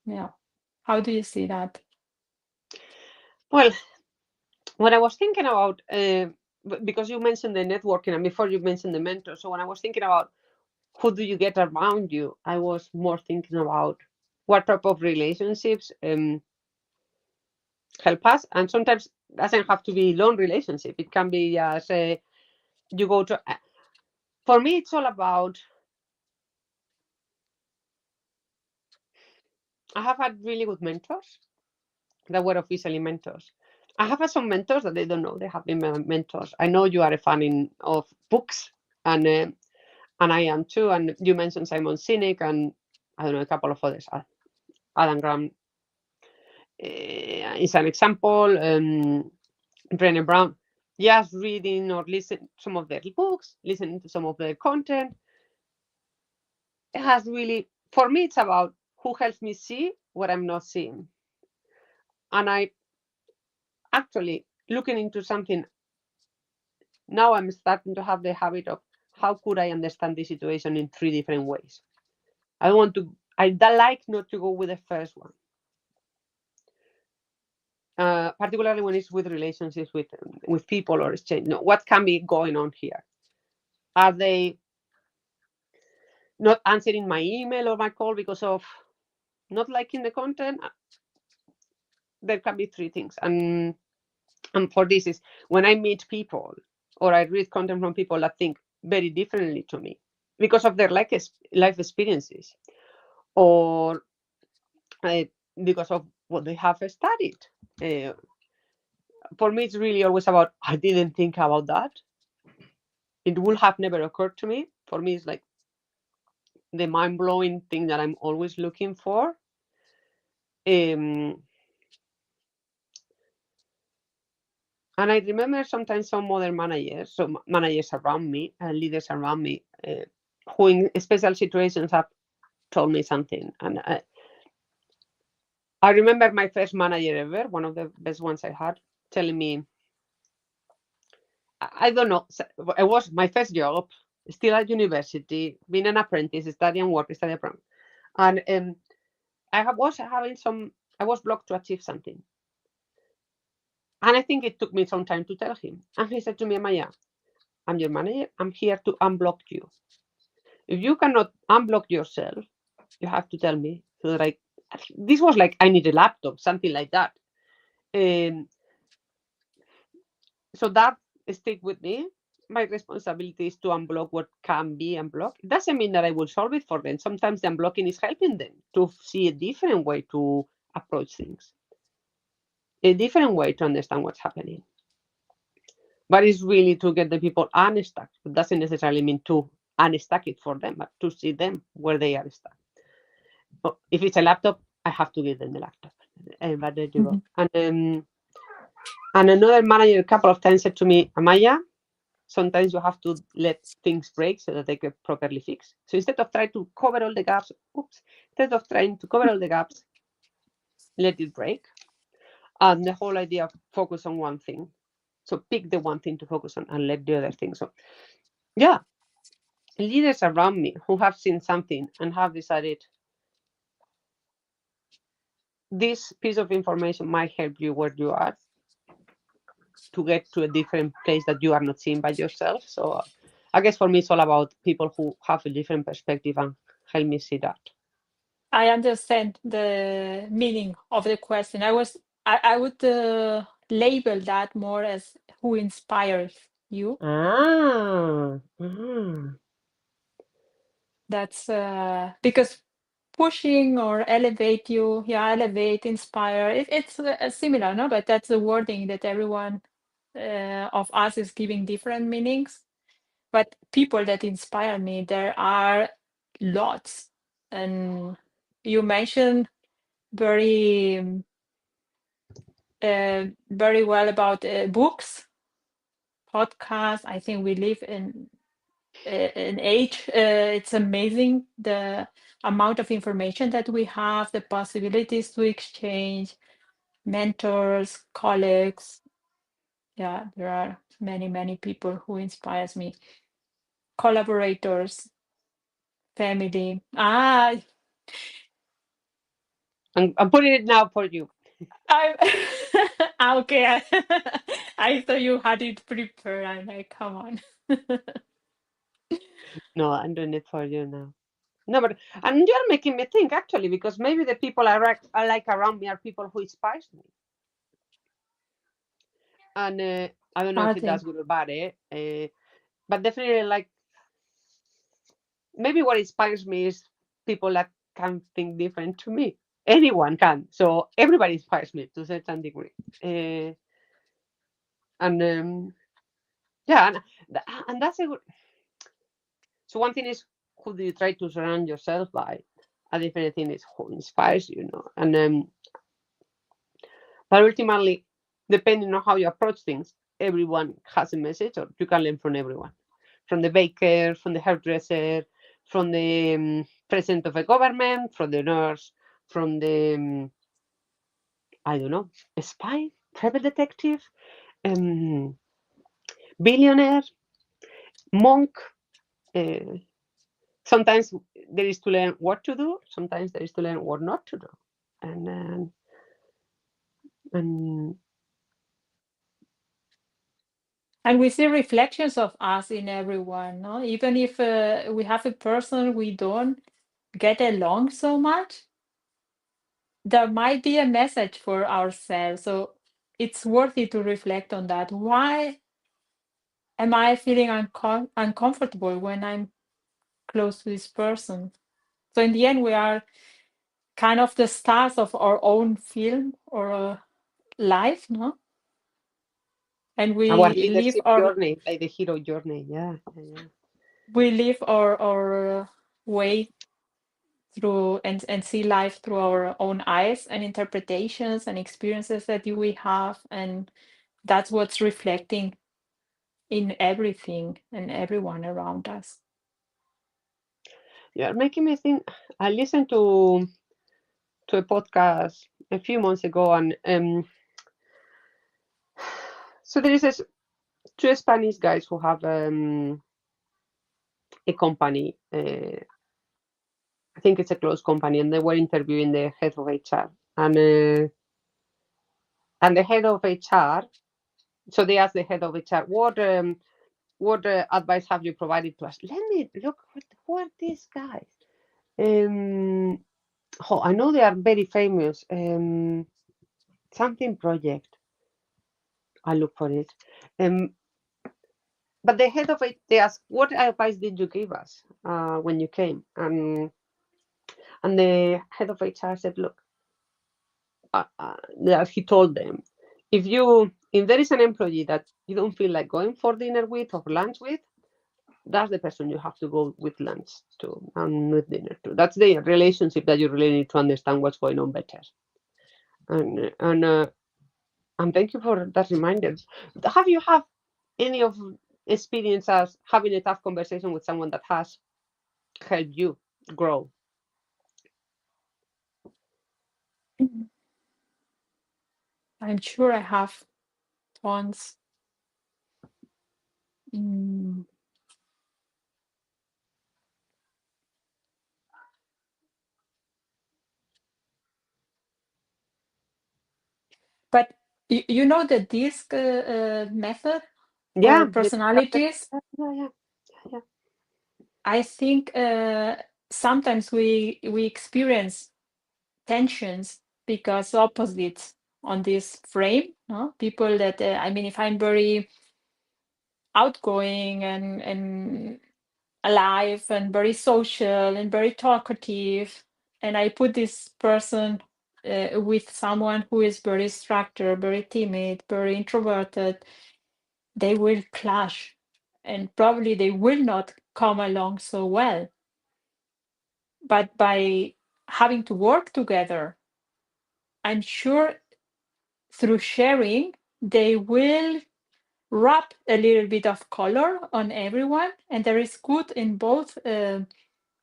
Speaker 2: Yeah. How do you see that?
Speaker 1: Well, when I was thinking about, because you mentioned the networking and before you mentioned the mentor, so when I was thinking about who do you get around you, I was more thinking about what type of relationships help us. And sometimes it doesn't have to be long relationship. It can be as you go to. For me, it's all about. I have had really good mentors that were officially mentors. I have had some mentors that they don't know they have been my mentors. I know you are a fan of books, and I am too. And you mentioned Simon Sinek, and I don't know a couple of others. Adam Graham is an example. Brené Brown. Just reading or listen some of their books, listening to some of their content. It has really, for me, it's about who helps me see what I'm not seeing. And I actually looking into something now, I'm starting to have the habit of how could I understand this situation in 3 different ways. I want to. I like not to go with the first one, particularly when it's with relationships with people or exchange. No, what can be going on here? Are they not answering my email or my call because of not liking the content? There can be 3 things, and And for this is when I meet people or I read content from people that think very differently to me because of their life experiences or uh, because of what they have studied. Uh, for me, it's really always about, I didn't think about that. It would have never occurred to me. For me, it's like the mind blowing thing that I'm always looking for. Um, and I remember sometimes some other managers, some managers around me, leaders around me, who in special situations have told me something. And I remember my first manager ever, one of the best ones I had, telling me, I don't know, it was my first job, still at university, being an apprentice, studying work, studying program. And I was blocked to achieve something. And I think it took me some time to tell him. And he said to me, Maya, I'm your manager. I'm here to unblock you. If you cannot unblock yourself, you have to tell me. So that this was like, I need a laptop, something like that. Um, so that stick with me. My responsibility is to unblock what can be unblocked. It doesn't mean that I will solve it for them. Sometimes the unblocking is helping them to see a different way to approach things, a different way to understand what's happening. But it's really to get the people unstuck. It doesn't necessarily mean to unstuck it for them, but to see them where they are stuck. If it's a laptop, I have to give them the laptop. But there you go. And another manager a couple of times said to me, Amaya, sometimes you have to let things break so that they get properly fixed. So instead of trying to cover all the gaps, let it break. And the whole idea of focus on one thing. So pick the one thing to focus on and let the other thing. So yeah, leaders around me who have seen something and have decided this piece of information might help you where you are to get to a different place that you are not seeing by yourself. So I guess for me, it's all about people who have a different perspective and help me see that.
Speaker 2: I understand the meaning of the question. I would label that more as who inspires you.
Speaker 1: Ah.
Speaker 2: That's because pushing or elevate you, yeah, elevate, inspire. It's similar, no? But that's the wording that everyone of us is giving different meanings. But people that inspire me, there are lots. And you mentioned very very well about books, podcasts. I think we live in an age. It's amazing the amount of information that we have, the possibilities to exchange, mentors, colleagues. Yeah, there are many people who inspires me. Collaborators, family.
Speaker 1: I'm putting it now for you.
Speaker 2: I okay. I thought you had it prepared. I'm like, come on.
Speaker 1: No, I'm doing it for you now. No, but and you're making me think actually because maybe the people I like around me are people who inspires me. And I don't know
Speaker 2: I
Speaker 1: if that's
Speaker 2: think
Speaker 1: good or bad, but definitely like maybe what inspires me is people that can think different to me. Anyone can, so everybody inspires me to a certain degree. And yeah, and that's a good. So one thing is who do you try to surround yourself by? A different thing is who inspires you, and but ultimately, depending on how you approach things, everyone has a message, or you can learn from everyone, from the baker, from the hairdresser, from the president of a government, from the nurse, from the I don't know, a spy, private detective, um, billionaire, monk. Uh, Sometimes there is to learn what to do. Sometimes there is to learn what not to do, and and
Speaker 2: and we see reflections of us in everyone, no? Even if we have a person we don't get along so much, there might be a message for ourselves. So it's worthy to reflect on that. Why am I feeling uncomfortable when I'm close to this person? So in the end, we are kind of the stars of our own film or life, no? And
Speaker 1: Our leadership journey, like the hero journey. Yeah.
Speaker 2: we live our way through and see life through our own eyes and interpretations and experiences that we have, and that's what's reflecting in everything and everyone around us.
Speaker 1: You're making me think. I listened to a podcast a few months ago, and so there is two Spanish guys who have a company. I think it's a close company, and they were interviewing the head of HR, and the head of HR. So they asked the head of HR, what advice have you provided to us? Let me look. Who are these guys? Oh, I know they are very famous. Something project. I look for it. But the head of it, they asked, what advice did you give us when you came? And the head of HR said, look, he told them, if there is an employee that you don't feel like going for dinner with or lunch with, that's the person you have to go with lunch to and with dinner to. That's the relationship that you really need to understand what's going on better. And thank you for that reminder. Have you have any of experience as having a tough conversation with someone that has helped you grow?
Speaker 2: I'm sure I have tons. Mm. But you know the DISC method
Speaker 1: Yeah,
Speaker 2: for personalities?
Speaker 1: yeah.
Speaker 2: I think sometimes we experience tensions because opposites on this frame, no? People that I mean, if I'm very outgoing and alive and very social and very talkative, and I put this person with someone who is very structured, very timid, very introverted, they will clash, and probably they will not come along so well. But by having to work together, I'm sure through sharing, they will rub a little bit of color on everyone. And there is good in both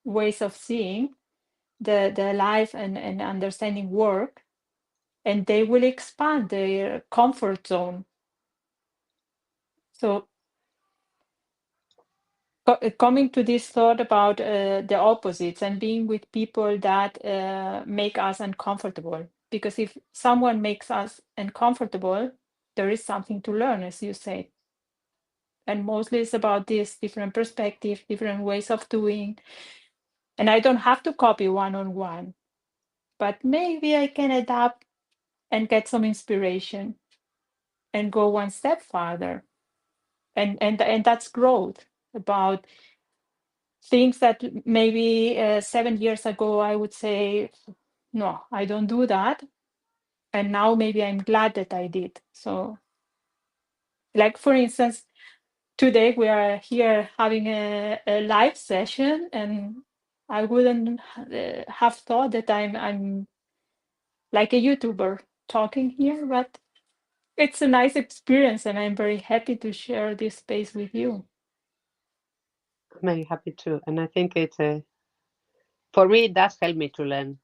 Speaker 2: ways of seeing the life and understanding work. And they will expand their comfort zone. So coming to this thought about the opposites and being with people that make us uncomfortable, because if someone makes us uncomfortable, there is something to learn, as you say, and mostly it's about this different perspective, different ways of doing, and I don't have to copy one-on-one, but maybe I can adapt and get some inspiration and go one step farther, and that's growth about things that maybe 7 years ago I would say, no, I don't do that. And now maybe I'm glad that I did. So, like, for instance, today we are here having a live session, and I wouldn't have thought that I'm like a YouTuber talking here, but it's a nice experience, and I'm very happy to share this space with you.
Speaker 1: I'm very happy too. And I think for me, it does help me to learn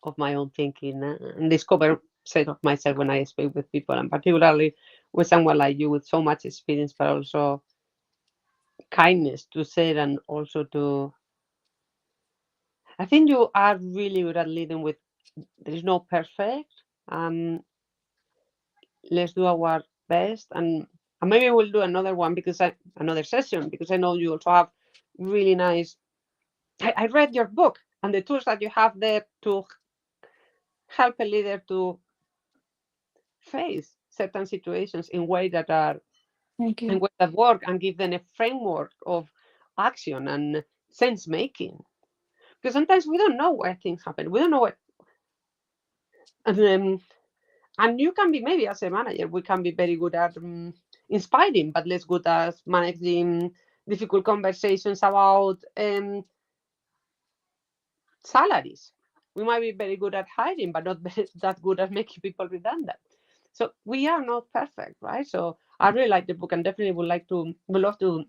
Speaker 1: of my own thinking and discover side of myself when I speak with people, and particularly with someone like you with so much experience, but also kindness to say and also to. I think you are really good at leading with. There is no perfect. Let's do our best, and maybe we'll do another one another session because I know you also have really nice. I read your book and the tools that you have there to help a leader to face certain situations in ways that are
Speaker 2: Thank
Speaker 1: and
Speaker 2: you.
Speaker 1: ways that work, and give them a framework of action and sense making. Because sometimes we don't know why things happen. We don't know what, and, and you can be, maybe as a manager, we can be very good at inspiring, but less good at managing difficult conversations about salaries. We might be very good at hiring, but not that good at making people redundant. So we are not perfect, right? So I really like the book, and definitely would love to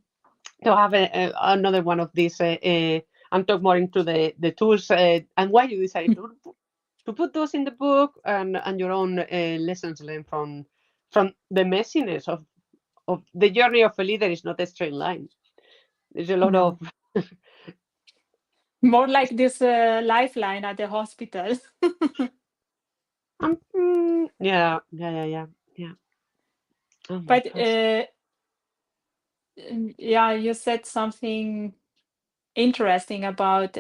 Speaker 1: have another one of these and talk more into the tools and why you decided to put those in the book, and your own lessons learned from the messiness of the journey of a leader is not a straight line. There's a lot of
Speaker 2: No, more like this lifeline at the hospital.
Speaker 1: yeah. Oh my
Speaker 2: But
Speaker 1: gosh.
Speaker 2: yeah, you said something interesting about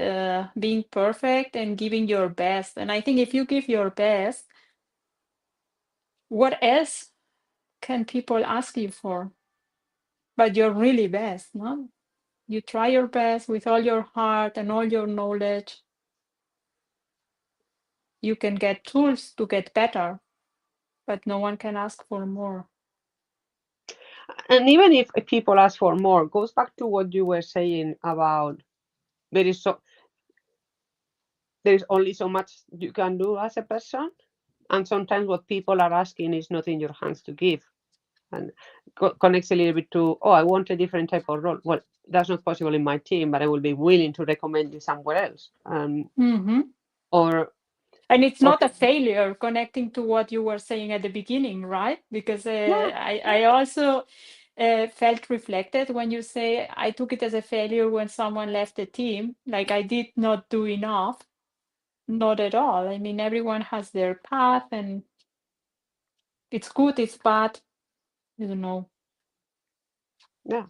Speaker 2: being perfect and giving your best. And I think if you give your best, what else can people ask you for? But you're really best, no? You try your best with all your heart and all your knowledge. You can get tools to get better, but no one can ask for more.
Speaker 1: And even if people ask for more, goes back to what you were saying about there is so there is only so much you can do as a person, and sometimes what people are asking is not in your hands to give, and connects a little bit to, oh, I want a different type of role. Well, that's not possible in my team, but I will be willing to recommend you somewhere else.
Speaker 2: Mhm.
Speaker 1: Or
Speaker 2: And it's
Speaker 1: or
Speaker 2: not a failure, connecting to what you were saying at the beginning, right? Because
Speaker 1: yeah,
Speaker 2: I also felt reflected when you say I took it as a failure when someone left the team. Like I did not do enough. Not at all. I mean, everyone has their path and it's good, it's bad, you don't know.
Speaker 1: yeah,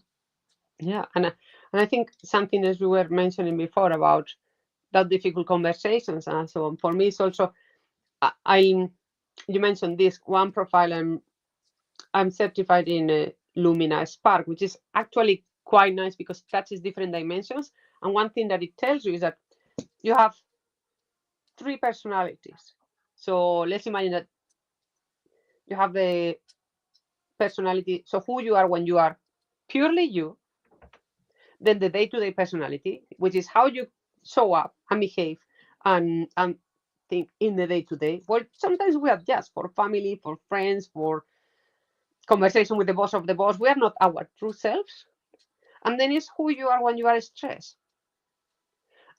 Speaker 1: yeah, and I think something as we were mentioning before about that difficult conversations and so on. For me, it's also I you mentioned this one profile. I'm certified in Lumina Spark, which is actually quite nice because it touches different dimensions. And one thing that it tells you is that you have three personalities. So let's imagine that you have the personality, so who you are when you are purely you, then the day-to-day personality, which is how you show up and behave and think in the day-to-day. Well, sometimes we adjust for family, for friends, for conversation with the boss of the boss. We are not our true selves. And then it's who you are when you are stressed.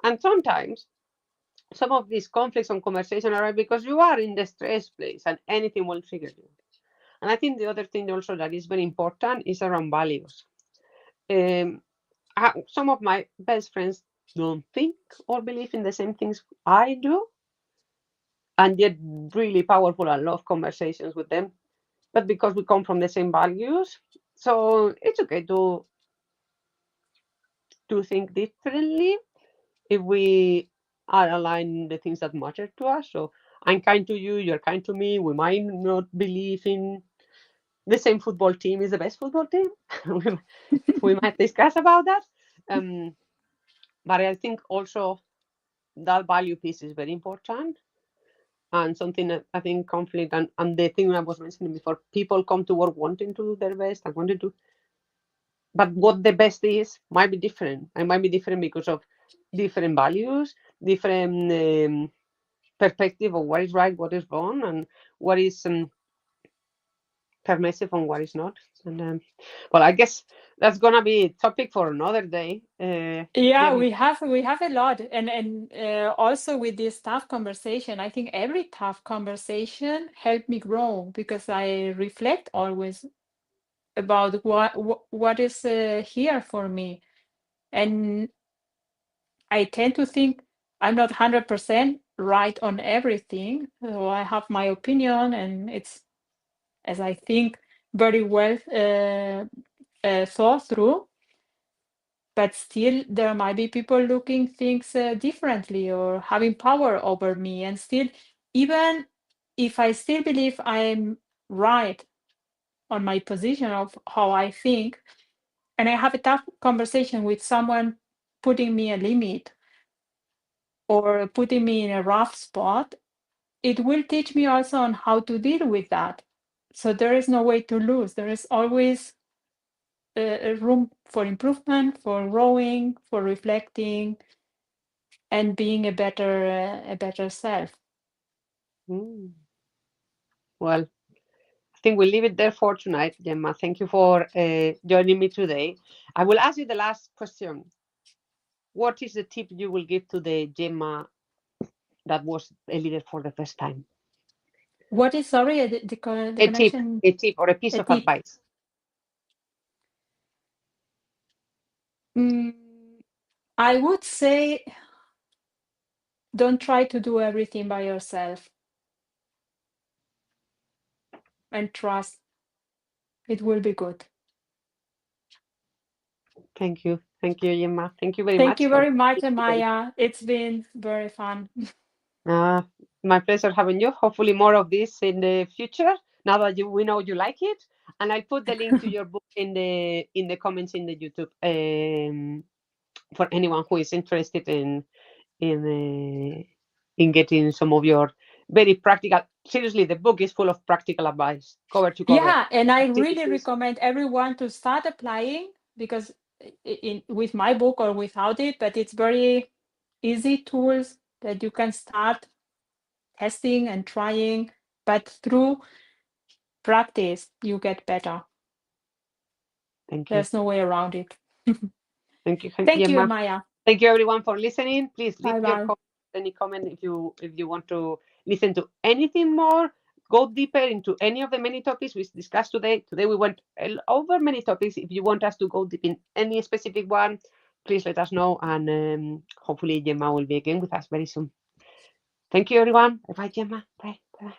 Speaker 1: And sometimes some of these conflicts and conversation arise because you are in the stress place and anything will trigger you. And I think the other thing also that is very important is around values. Um, some of my best friends don't think or believe in the same things I do, and yet really powerful and love conversations with them. But because we come from the same values, so it's okay to think differently if we are aligned in the things that matter to us. So I'm kind to you, you're kind to me. We might not believe in the same football team is the best football team. We might discuss about that. Um, but I think also that value piece is very important, and something that I think conflict and the thing I was mentioning before, people come to work wanting to do their best and wanting to, but what the best is might be different. It might be different because of different values, different perspective of what is right, what is wrong, and what is permissive and what is not. And well, I guess that's gonna be a topic for another day.
Speaker 2: Yeah,
Speaker 1: Maybe.
Speaker 2: we have a lot, and also with this tough conversation, I think every tough conversation helped me grow because I reflect always about what is here for me, and I tend to think I'm not 100% right on everything, so I have my opinion, and it's as I think very well thought through. But still there might be people looking things differently or having power over me, and still, even if I still believe I'm right on my position of how I think, and I have a tough conversation with someone putting me a limit or putting me in a rough spot, it will teach me also on how to deal with that. So there is no way to lose. There is always a room for improvement, for growing, for reflecting, and being a better self.
Speaker 1: Well, I think we'll leave it there for tonight, Gemma. Thank you for joining me today. I will ask you the last question. What is the tip you will give to the Gemma that was a leader for the first time?
Speaker 2: What is, sorry, the connection?
Speaker 1: A tip or a piece
Speaker 2: A
Speaker 1: of
Speaker 2: tip.
Speaker 1: advice.
Speaker 2: I would say don't try to do everything by yourself and trust it will be good.
Speaker 1: Thank you. Thank you, Gemma. Thank you very
Speaker 2: Thank
Speaker 1: much.
Speaker 2: you very much, Amaia. It's been very fun.
Speaker 1: My pleasure having you. Hopefully more of this in the future, now that we know you like it. And I'll put the link to your book in the comments in the YouTube for anyone who is interested in getting some of your very practical. Seriously, the book is full of practical advice, cover to cover.
Speaker 2: Yeah, and I really recommend everyone to start applying, because with my book or without it, but it's very easy tools that you can start testing and trying, but through practice you get better.
Speaker 1: Thank you.
Speaker 2: There's no way around it.
Speaker 1: Thank you.
Speaker 2: Thank you, Amaia.
Speaker 1: Thank you everyone for listening. Please leave
Speaker 2: Bye-bye.
Speaker 1: your any comment if you want to listen to anything more, go deeper into any of the many topics we discussed today. Today we went over many topics. If you want us to go deep in any specific one, please let us know, and hopefully Gemma will be again with us very soon. Thank you everyone. Bye, Gemma. Bye. Bye.